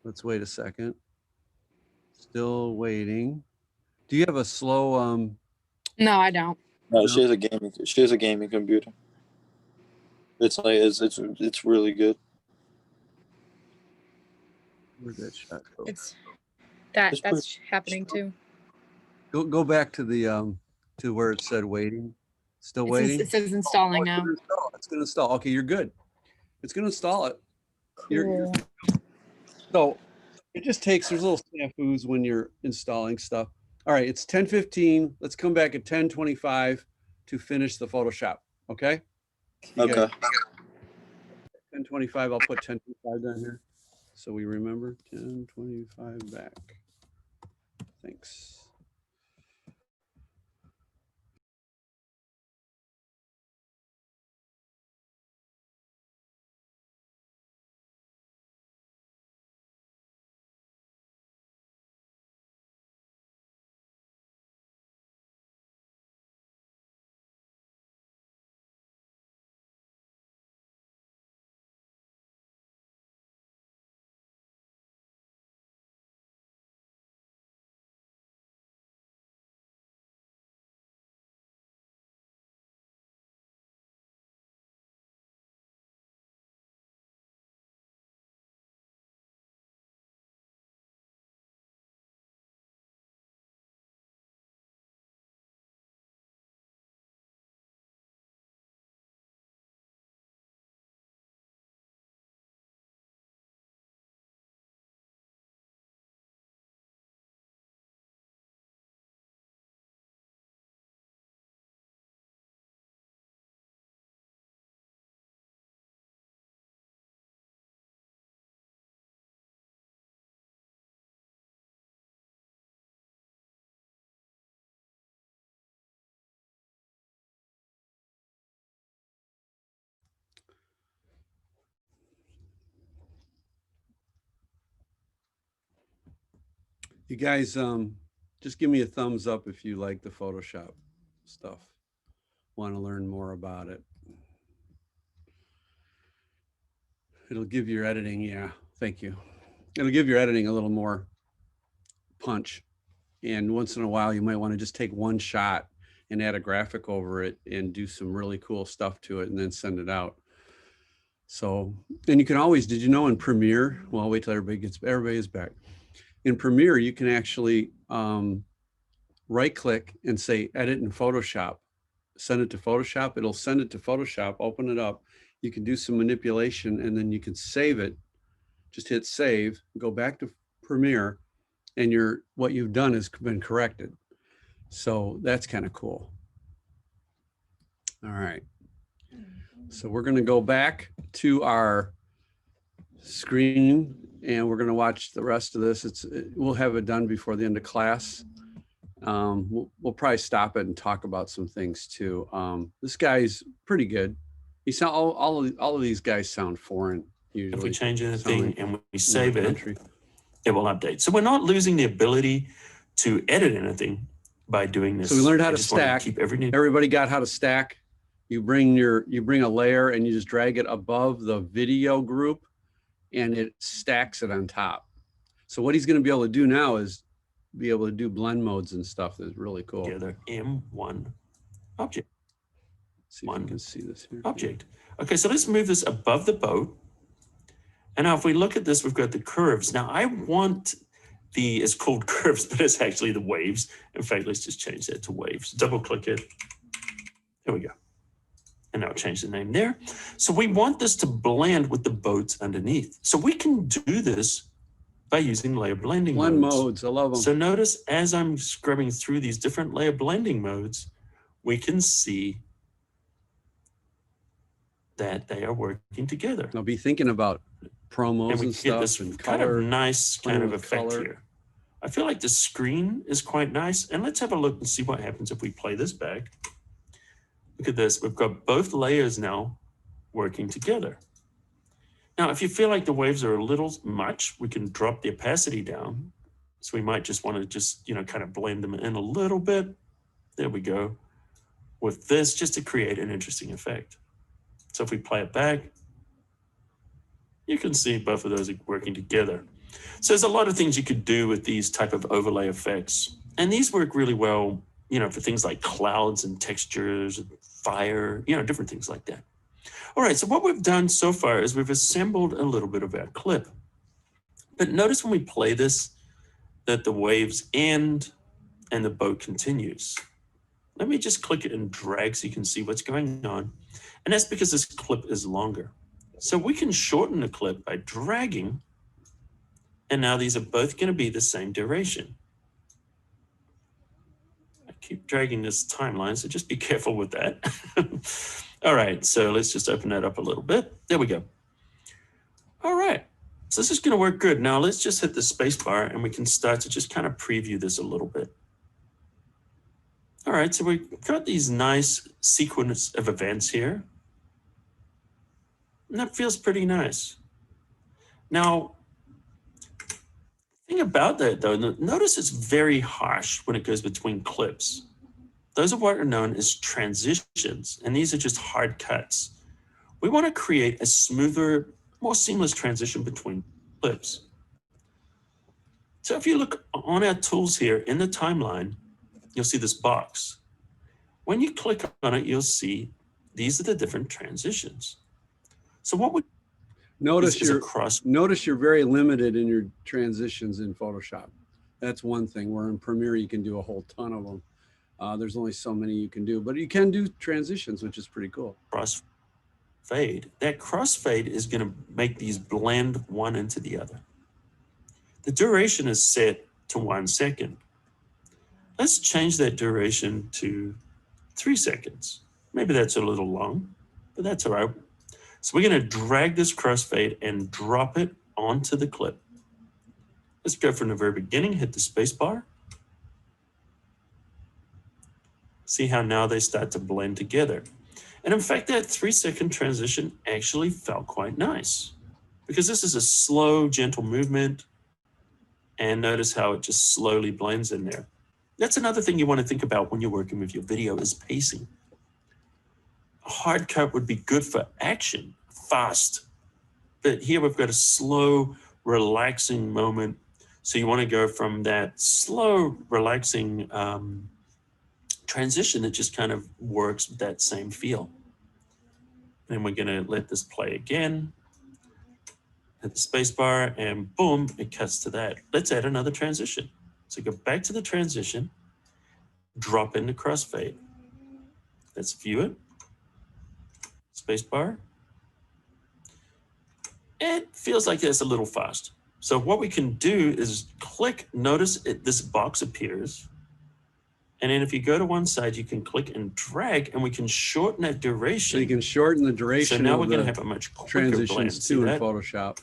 Let's wait a second. Still waiting. Do you have a slow No, I don't. No, she has a gaming computer. It's like it's really good. where'd that shot go? It's It's that's happening too. Go back to the to where it said waiting. Still waiting? It says installing now. It's gonna install. Okay, you're good. It's gonna install it. You're Cool. So it just takes, there's little snafus when you're installing stuff. All right, it's 10:15. Let's come back at 10:25 to finish the Photoshop. Okay? You Okay. guys- 10:25, I'll put 10:25 down here. So we remember 10:25 back. Thanks. You guys, just give me a thumbs up if you like the Photoshop stuff. Want to learn more about it. It'll give your editing, yeah, thank you. It'll give your editing a little more punch. And once in a while, you might want to just take one shot and add a graphic over it and do some really cool stuff to it and then send it out. So, and you can always, did you know in Premiere, well, I'll wait till everybody is back. In Premiere, you can actually right click and say edit in Photoshop, send it to Photoshop. It'll send it to Photoshop, open it up. You can do some manipulation and then you can save it. Just hit save, go back to Premiere, and what you've done has been corrected. So that's kind of cool. All right. So we're going to go back to our screen and we're going to watch the rest of this. We'll have it done before the end of class. We'll probably stop it and talk about some things too. This guy's pretty good. All of these guys sound foreign usually. If we change anything and we save it, it will update. So we're not losing the ability to edit anything by doing this. So we learned how to stack. Everybody got how to stack. You bring a layer and you just drag it above the video group and it stacks it on top. So what he's going to be able to do now is be able to do blend modes and stuff. That's really cool. Together in one object. See if you can see this here. Object. Okay, so let's move this above the boat. And now if we look at this, we've got the curves. Now I want it's called curves, but it's actually the waves. In fact, let's just change that to waves. Double click it. There we go. And now change the name there. So we want this to blend with the boats underneath. So we can do this by using layer blending Blend modes, I love them. So notice as I'm scrubbing through these different layer blending modes, we can see that they are working together. I'll be thinking about promos And we and get stuff this and kind color. of nice kind of with effect color. here. I feel like the screen is quite nice. And let's have a look and see what happens if we play this back. Look at this. We've got both layers now working together. Now, if you feel like the waves are a little much, we can drop the opacity down So we might just want to just, kind of blend them in a little bit. There we go. With this, just to create an interesting effect. So if we play it back, you can see both of those are working together. So there's a lot of things you could do with these type of overlay effects. And these work really well, for things like clouds and textures, and fire, different things like that. All right, so what we've done so far is we've assembled a little bit of our clip. But notice when we play this, that the waves end and the boat continues. Let me just click it and drag so you can see what's going on. And that's because this clip is longer. So we can shorten the clip by dragging, and now these are both going to be the same duration. I keep dragging this timeline, so just be careful with that. All right, so let's just open that up a little bit. There we go. All right, so this is going to work good. Now let's just hit the space bar and we can start to just kind of preview this a little bit. All right, so we've got these nice sequence of events here. And that feels pretty nice. Now, the thing about that though, notice it's very harsh when it goes between clips. Those are what are known as transitions, and these are just hard cuts. We want to create a smoother, more seamless transition between clips. So if you look on our tools here in the timeline, you'll see this box. When you click on it, you'll see these are the different transitions. So what would Notice notice you're very limited in your transitions in Photoshop. That's one thing, where in Premiere you can do a whole ton of them. There's only so many you can do, but you can do transitions, which is pretty cool. crossfade. That crossfade is going to make these blend one into the other. The duration is set to 1 second. Let's change that duration to 3 seconds. Maybe that's a little long, but that's all right. So we're going to drag this crossfade and drop it onto the clip. Let's go from the very beginning, hit the space bar. See how now they start to blend together. And in fact, that 3-second transition actually felt quite nice because this is a slow, gentle movement. And notice how it just slowly blends in there. That's another thing you want to think about when you're working with your video is pacing. A hard cut would be good for action, fast. But here we've got a slow, relaxing moment. So you want to go from that slow, relaxing transition that just kind of works with that same feel. And we're going to let this play again. Hit the space bar and boom, it cuts to that. Let's add another transition. So go back to the transition, drop in the crossfade. Let's view it. Space bar. It feels like it's a little fast. So what we can do is click, notice this box appears. And then if you go to one side, you can click and drag and we can shorten that duration. So you can shorten the duration. So now of we're going to the have a much quicker blend. transitions See too in that? Photoshop.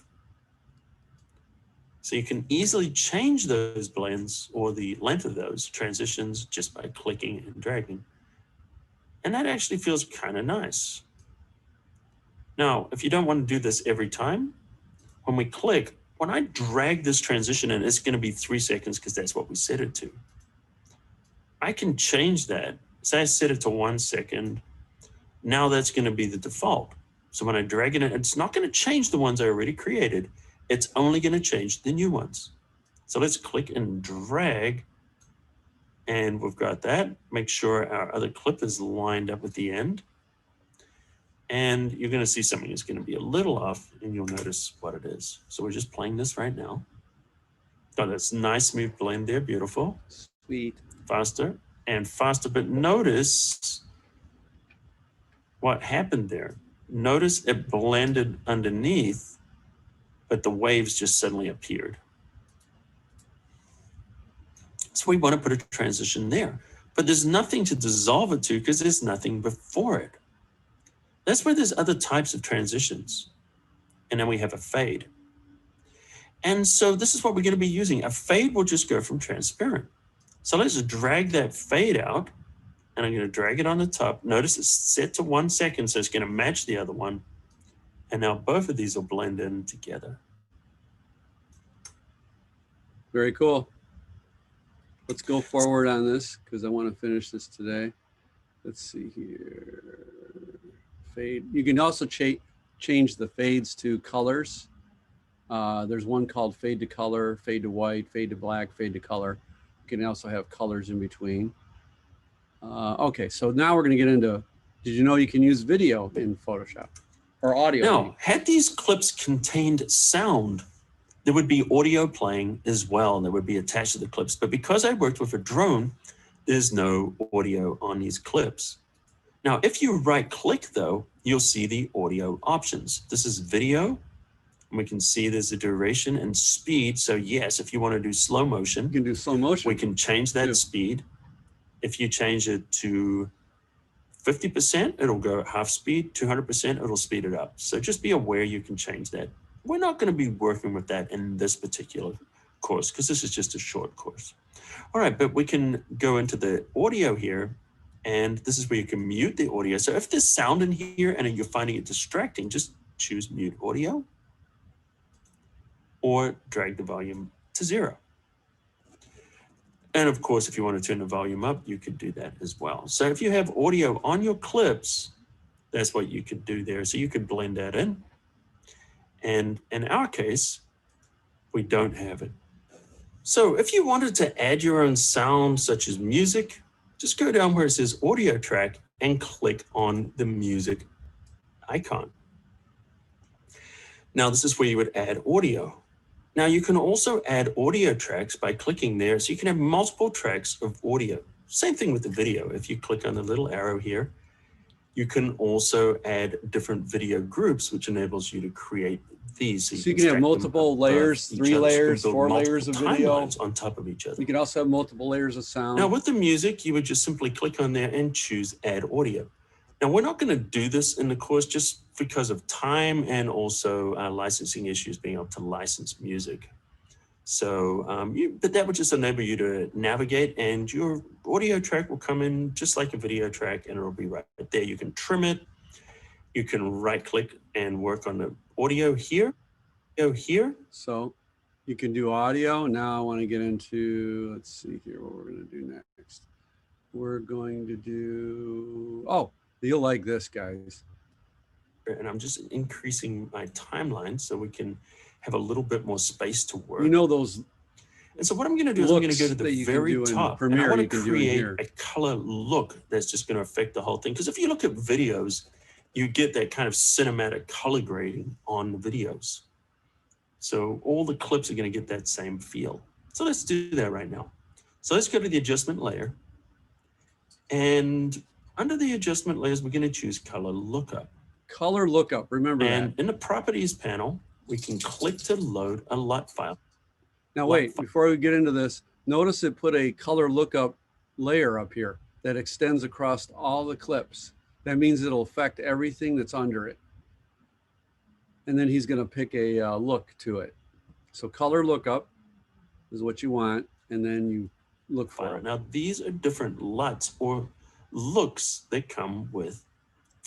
So you can easily change those blends or the length of those transitions just by clicking and dragging. And that actually feels kind of nice. Now, if you don't want to do this every time, when we click, when I drag this transition in, it's going to be 3 seconds because that's what we set it to. I can change that. Say I set it to 1 second. Now that's going to be the default. So when I drag it in, it's not going to change the ones I already created. It's only going to change the new ones. So let's click and drag. And we've got that. Make sure our other clip is lined up with the end. And you're going to see something that's going to be a little off and you'll notice what it is. So we're just playing this right now. Oh, that's nice, smooth blend there. Beautiful. Sweet. Faster and faster. But notice what happened there. Notice it blended underneath, but the waves just suddenly appeared. So we want to put a transition there, but there's nothing to dissolve it to because there's nothing before it. That's where there's other types of transitions. And then we have a fade. And so this is what we're going to be using. A fade will just go from transparent. So let's drag that fade out and I'm going to drag it on the top. Notice it's set to 1 second, so it's going to match the other one. And now both of these will blend in together. Very cool. let's go forward on this because I want to finish this today. Let's see here. Fade. You can also change the fades to colors. There's one called fade to color, fade to white, fade to black, fade to color. You can also have colors in between. Okay, so now we're going to get into, did you know you can use video in Photoshop or audio? Now, had these clips contained sound, there would be audio playing as well, and that would be attached to the clips. But because I worked with a drone, there's no audio on these clips. Now, if you right click though, you'll see the audio options. This is video, and we can see there's a duration and speed. So yes, if you want to do slow motion, You can do slow motion. we can change that too. speed. If you change it to 50%, it'll go at half speed, 200%, it'll speed it up. So just be aware you can change that. We're not going to be working with that in this particular course because this is just a short course. All right, but we can go into the audio here, and this is where you can mute the audio. So if there's sound in here and you're finding it distracting, just choose mute audio or drag the volume to 0. And of course, if you want to turn the volume up, you could do that as well. So if you have audio on your clips, that's what you could do there. So you could blend that in. And in our case, we don't have it. So if you wanted to add your own sound, such as music, just go down where it says audio track and click on the music icon. Now this is where you would add audio. Now you can also add audio tracks by clicking there. So you can have multiple tracks of audio. Same thing with the video. If you click on the little arrow here, you can also add different video groups, which enables you to create these. So you can have stack them multiple above layers, each 3 other. So you can layers, build 4 layers of multiple video. timelines on top of each other. You can also have multiple layers of sound. Now with the music, you would just simply click on there and choose add audio. Now we're not going to do this in the course just because of time and also licensing issues, being able to license music. So, but that would just enable you to navigate, and your audio track will come in just like a video track, and it'll be right there. You can trim it. You can right click and work on the audio here. So you can do audio. Now I want to get into, let's see here what we're going to do next. We're going to do, oh, you'll like this, guys. And I'm just increasing my timeline so we can have a little bit more space to work. You know those. And so what I'm going to do is I'm going to go to that the you can very do in top. And I Premiere, want you to can do in create here. a color look that's just going to affect the whole thing. Because if you look at videos, you get that kind of cinematic color grading on the videos. So all the clips are going to get that same feel. So let's do that right now. So let's go to the adjustment layer. And under the adjustment layers, we're going to choose color lookup. Color lookup, remember And that. in the properties panel, we can click to load a LUT file. Now wait, before we get into this, notice it put a color lookup layer up here that extends across all the clips. That means it'll affect everything that's under it. And then he's going to pick a look to it. So color lookup is what you want, and then you look for it. Now these are different LUTs or looks that come with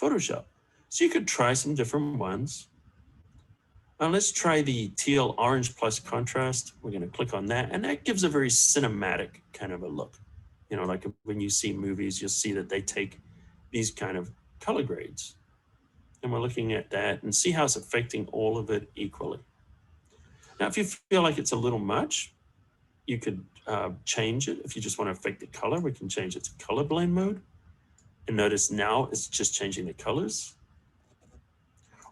Photoshop. So you could try some different ones. Now let's try the teal orange plus contrast. We're going to click on that, and that gives a very cinematic kind of a look. You know, like when you see movies, you'll see that they take these kind of color grades. And we're looking at that and see how it's affecting all of it equally. Now, if you feel like it's a little much, you could change it. If you just want to affect the color, we can change it to color blend mode. And notice now it's just changing the colors.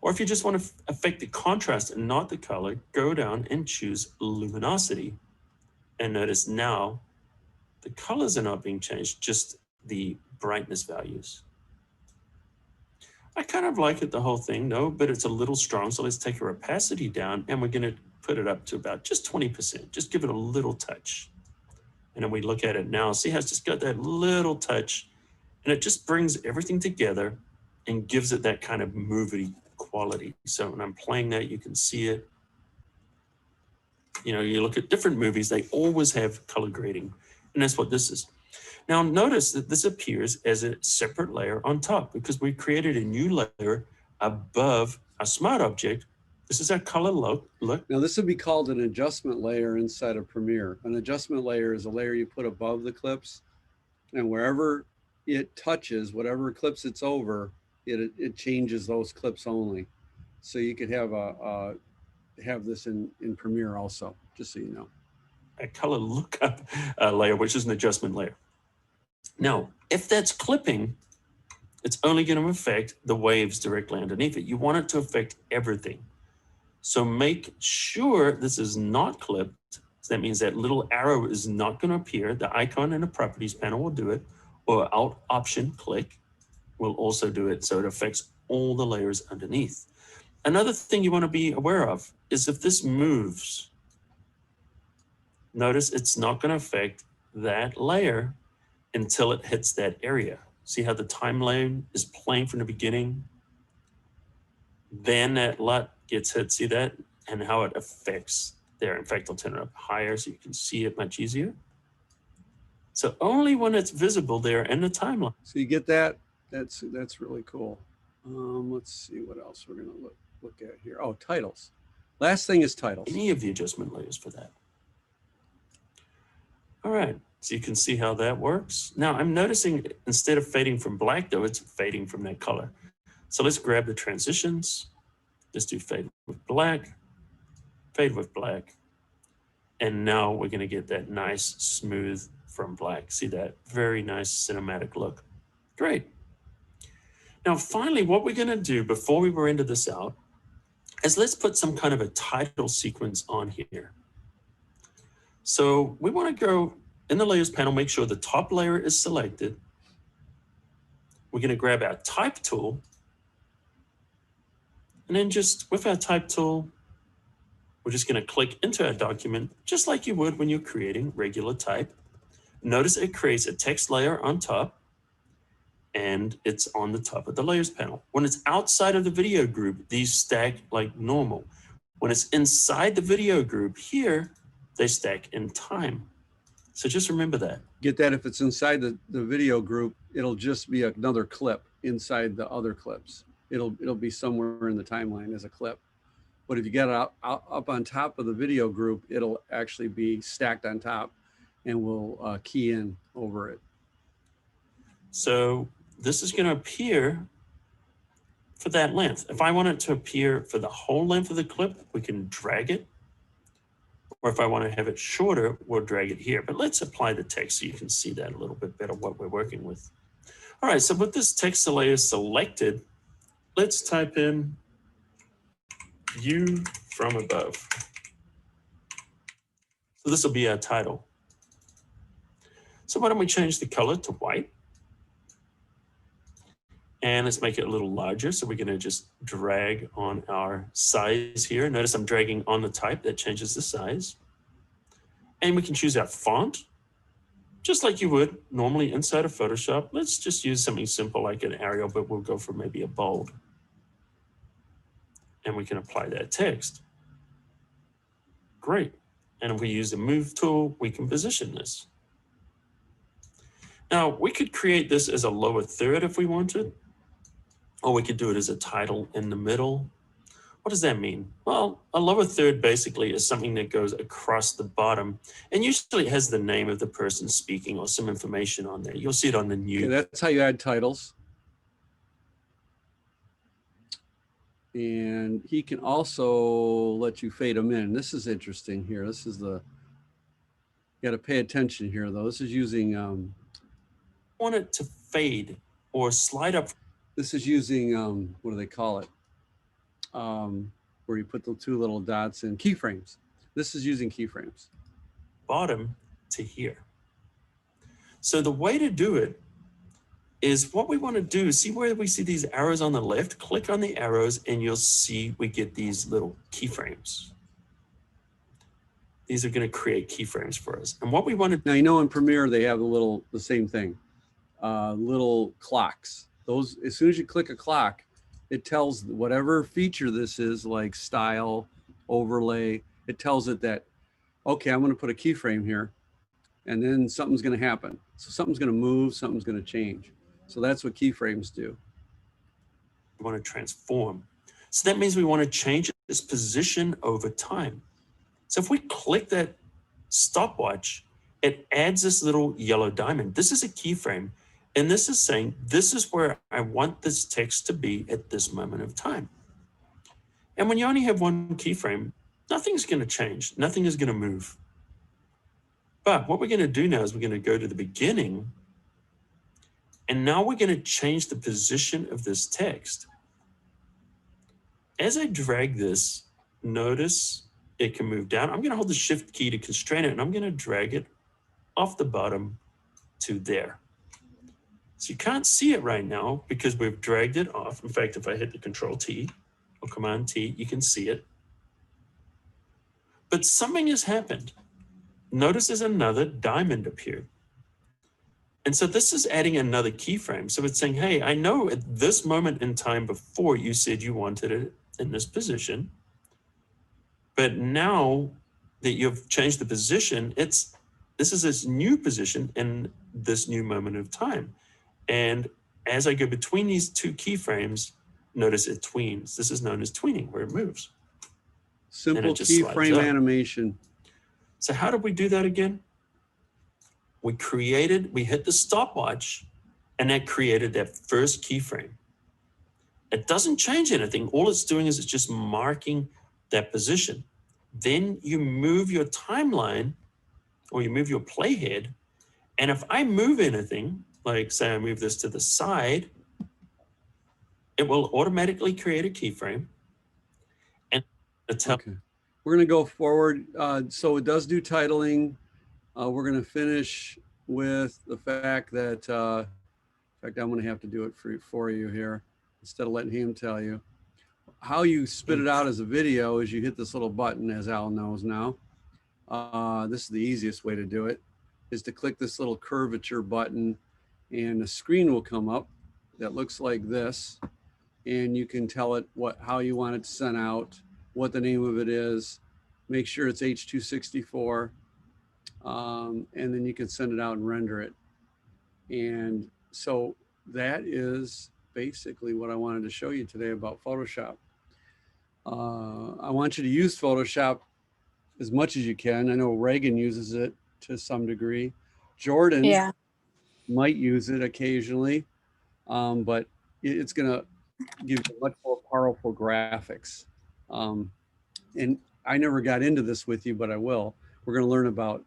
Or if you just want to affect the contrast and not the color, go down and choose luminosity. And notice now the colors are not being changed, just the brightness values. I kind of like it, the whole thing, no, but it's a little strong. So let's take our opacity down, and we're going to put it up to about just 20%. Just give it a little touch. And then we look at it now, see how it's just got that little touch, and it just brings everything together and gives it that kind of movie quality. So when I'm playing that, you can see it. You know, you look at different movies, they always have color grading, and that's what this is. Now notice that this appears as a separate layer on top because we created a new layer above our smart object This is our color look. Now this would be called an adjustment layer inside of Premiere. An adjustment layer is a layer you put above the clips, and wherever it touches, whatever clips it's over, it changes those clips only. So you could have this in Premiere also, just so you know. A color lookup layer, which is an adjustment layer. Now, if that's clipping, it's only going to affect the waves directly underneath it. You want it to affect everything. So make sure this is not clipped. So that means that little arrow is not going to appear. The icon in the properties panel will do it, or Alt Option click will also do it. So it affects all the layers underneath. Another thing you want to be aware of is if this moves, notice it's not going to affect that layer until it hits that area. See how the timeline is playing from the beginning? Then that LUT gets hit, see that? And how it affects there. In fact, I'll turn it up higher so you can see it much easier. So only when it's visible there in the timeline. So you get that? That's really cool. Let's see what else we're gonna look at here. Oh, titles. Last thing is titles. Any of the adjustment layers for that. All right, so you can see how that works. Now I'm noticing instead of fading from black though, it's fading from that color. So let's grab the transitions. Just do fade with black, fade with black. And now we're gonna get that nice smooth from black. See that? Very nice cinematic look. Great. Now finally, what we're gonna do before we render this out is let's put some kind of a title sequence on here. So we want to go in the layers panel, make sure the top layer is selected. We're going to grab our type tool. And then just with our type tool, we're just going to click into our document, just like you would when you're creating regular type. Notice it creates a text layer on top, and it's on the top of the layers panel. When it's outside of the video group, these stack like normal. When it's inside the video group here, they stack in time. So just remember that. Get that? If it's inside the video group, it'll just be another clip inside the other clips. It'll be somewhere in the timeline as a clip. But if you get it up on top of the video group, it'll actually be stacked on top and we'll key in over it. So this is going to appear for that length. If I want it to appear for the whole length of the clip, we can drag it. Or if I want to have it shorter, we'll drag it here. But let's apply the text so you can see that a little bit better, what we're working with. All right, so with this text layer selected, let's type in "view from above." So this will be our title. So why don't we change the color to white? And let's make it a little larger. So we're going to just drag on our size here. Notice I'm dragging on the type. That changes the size. And we can choose our font, just like you would normally inside of Photoshop. Let's just use something simple like an Arial, but we'll go for maybe a bold. And we can apply that text. Great. And if we use the move tool, we can position this. Now, we could create this as a lower third if we wanted. Or we could do it as a title in the middle. What does that mean? Well, a lower third basically is something that goes across the bottom and usually has the name of the person speaking or some information on there. You'll see it on the new. Okay, that's how you add titles. And he can also let you fade them in. This is interesting here. This is you got to pay attention here though. This is using. Want it to fade or slide up. This is using, what do they call it? Where you put the two little dots in keyframes. This is using keyframes. Bottom to here. So the way to do it is what we want to do. See where we see these arrows on the left? Click on the arrows and you'll see we get these little keyframes. These are going to create keyframes for us. And what we want to now, you know, in Premiere, they have the same thing, little clocks. Those, as soon as you click a clock, it tells whatever feature this is, like style, overlay, it tells it that, okay, I'm going to put a keyframe here and then something's going to happen. So something's going to move, something's going to change. So that's what keyframes do. We want to transform. So that means we want to change its position over time. So if we click that stopwatch, it adds this little yellow diamond. This is a keyframe. And this is saying, this is where I want this text to be at this moment of time. And when you only have one keyframe, nothing's going to change. Nothing is going to move. But what we're going to do now is we're going to go to the beginning. And now we're going to change the position of this text. As I drag this, notice it can move down. I'm going to hold the shift key to constrain it, and I'm going to drag it off the bottom to there. So you can't see it right now because we've dragged it off. In fact, if I hit the Control T or Command T, you can see it. But something has happened. Notice there's another diamond appeared. And so this is adding another keyframe. So it's saying, hey, I know at this moment in time before you said you wanted it in this position, but now that you've changed the position, this is this new position in this new moment of time. And as I go between these two keyframes, notice it tweens. This is known as tweening, where it moves. Simple just slides keyframe up. animation. So how did we do that again? We hit the stopwatch, and that created that first keyframe. It doesn't change anything. All it's doing is it's just marking that position. Then you move your timeline, or you move your playhead, and if I move anything, like say I move this to the side, it will automatically create a keyframe. And Okay. We're going to go forward. So it does do titling. We're going to finish with the fact that, in fact, I'm going to have to do it for you here instead of letting him tell you. How you spit it out as a video is you hit this little button, as Al knows now. This is the easiest way to do it, is to click this little curvature button, and a screen will come up that looks like this. And you can tell it how you want it to send out, what the name of it is, make sure it's H.264. And then you can send it out and render it. And so that is basically what I wanted to show you today about Photoshop. I want you to use Photoshop as much as you can. I know Reagan uses it to some degree. Jordan might use it occasionally, but it's going to give you much more powerful graphics. And I never got into this with you, but I will. We're going to learn about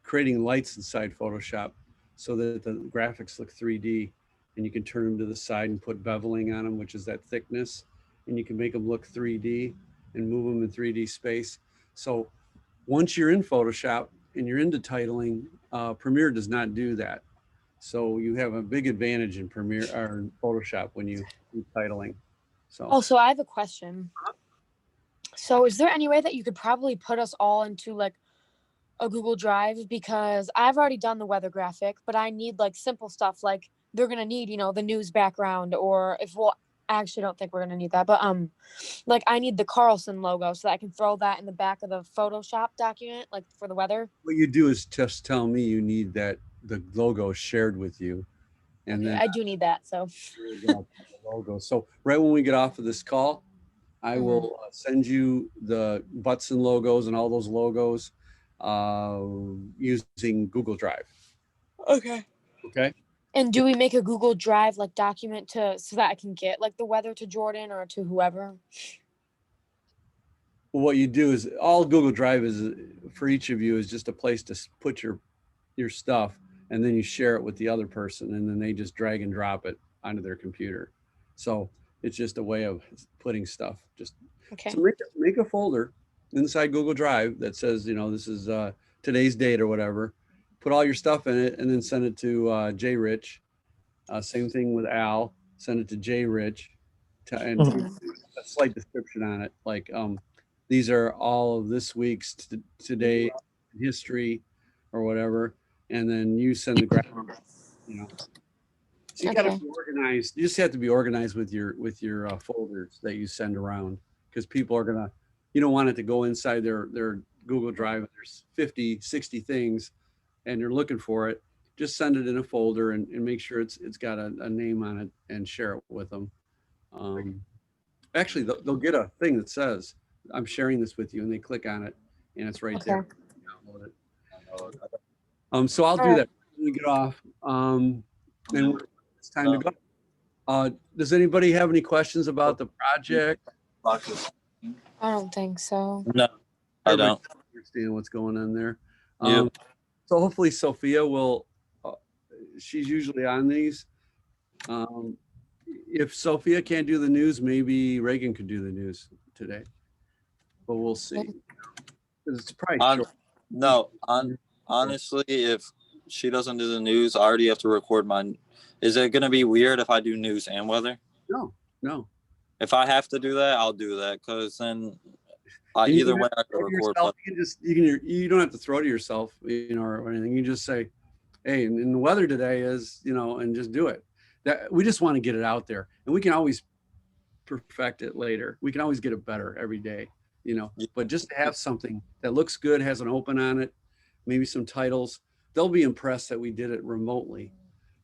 creating lights inside Photoshop so that the graphics look 3D, and you can turn them to the side and put beveling on them, which is that thickness, and you can make them look 3D and move them in 3D space. So once you're in Photoshop and you're into titling, Premiere does not do that. So you have a big advantage in Premiere or in Photoshop when you do titling. So Also, I have a question. So is there any way that you could probably put us all into like a Google Drive? Because I've already done the weather graphic, but I need like simple stuff like they're going to need, the news background, or I actually don't think we're going to need that, but like I need the Carlson logo so that I can throw that in the back of the Photoshop document, like for the weather. what you do is just tell me you need the logo shared with you. And then I do need that. So the logo. So right when we get off of this call, I will send you the butts and logos and all those logos using Google Drive. Okay. Okay. And do we make a Google Drive like document so that I can get like the weather to Jordan or to whoever? What you do is all Google Drive is for each of you is just a place to put your stuff, and then you share it with the other person, and then they just drag and drop it onto their computer. So it's just a way of putting stuff. Just Okay. so make a folder inside Google Drive that says, this is today's date or whatever. Put all your stuff in it and then send it to J Rich. Same thing with Al. Send it to J Rich, and a slight description on it. Like these are all of this week's today history or whatever. And then you send the graphic. So you got to be organized. You just have to be organized with your folders that you send around, because people are gonna. You don't want it to go inside their Google Drive. There's 50, 60 things, and you're looking for it. Just send it in a folder and make sure it's got a name on it and share it with them. Actually, they'll get a thing that says, I'm sharing this with you, and they click on it, and it's right there. Download it. So I'll do Alright. that when we get off. Then it's time to go. Does anybody have any questions about the project? I don't think so. No, I don't. Understand what's going on there. Yep. So hopefully Sophia will, she's usually on these. If Sophia can't do the news, maybe Reagan could do the news today, but we'll see. It's probably short. No, honestly, if she doesn't do the news, I already have to record mine. Is it going to be weird if I do news and weather? No. If I have to do that, I'll do that, because then And you either don't way have I can to throw to record. yourself. You don't have to throw to yourself, or anything. You just say, hey, and the weather today is, and just do it. That we just want to get it out there, and we can always perfect it later. We can always get it better every day, but just to have something that looks good, has an open on it, maybe some titles, they'll be impressed that we did it remotely.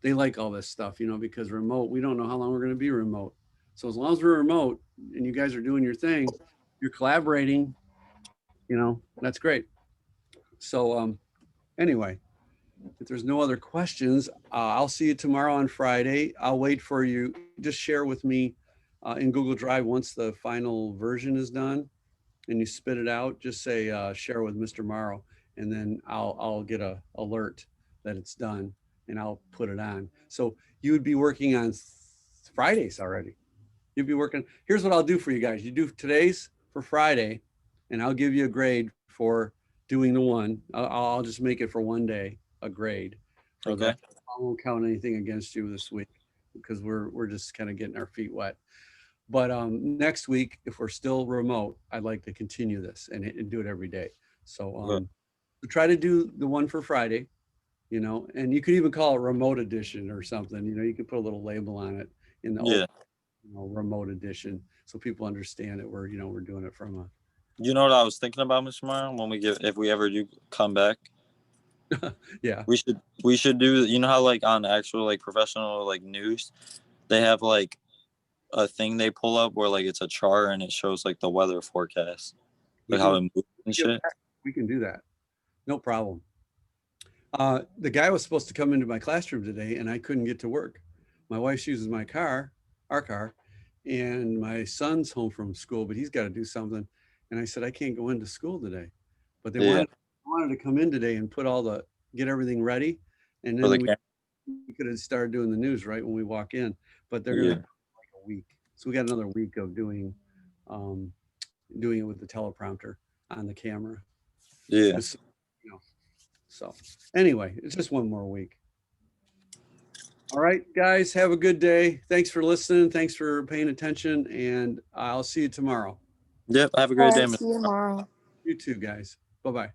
They like all this stuff, because remote, we don't know how long we're going to be remote. So as long as we're remote and you guys are doing your thing, you're collaborating, that's great. So anyway, if there's no other questions, I'll see you tomorrow on Friday. I'll wait for you. Just share with me in Google Drive once the final version is done and you spit it out. Just say share with Mr. Morrow, and then I'll get a alert that it's done, and I'll put it on. So you would be working on Fridays already. You'd be working. Here's what I'll do for you guys. You do today's for Friday, and I'll give you a grade for doing the one. I'll just make it for one day, a grade. Okay. I won't count anything against you this week because we're just kind of getting our feet wet. But next week, if we're still remote, I'd like to continue this and do it every day. So try to do the one for Friday, and you could even call it remote edition or something. You could put a little label on it in the remote edition, so people understand that we're doing it from a. You know what I was thinking about, Mr. Morrow? If we ever do come back, Yeah, we should do. How like on actual like professional like news, they have like a thing they pull up where like it's a chart and it shows like the weather forecast, like how it moves and shit. We can do that, no problem. The guy was supposed to come into my classroom today, and I couldn't get to work. My wife uses my car, our car, and my son's home from school, but he's got to do something. And I said, I can't go into school today. But they wanted to come in today and get everything ready. And then we could have started doing the news right when we walk in. But they're going to like a week. So we got another week of doing it with the teleprompter on the camera. Yeah. So anyway, it's just one more week. All right, guys, have a good day. Thanks for listening. Thanks for paying attention, and I'll see you tomorrow. Yep. Have a great day, Mr. See you tomorrow. You too, guys. Bye-bye.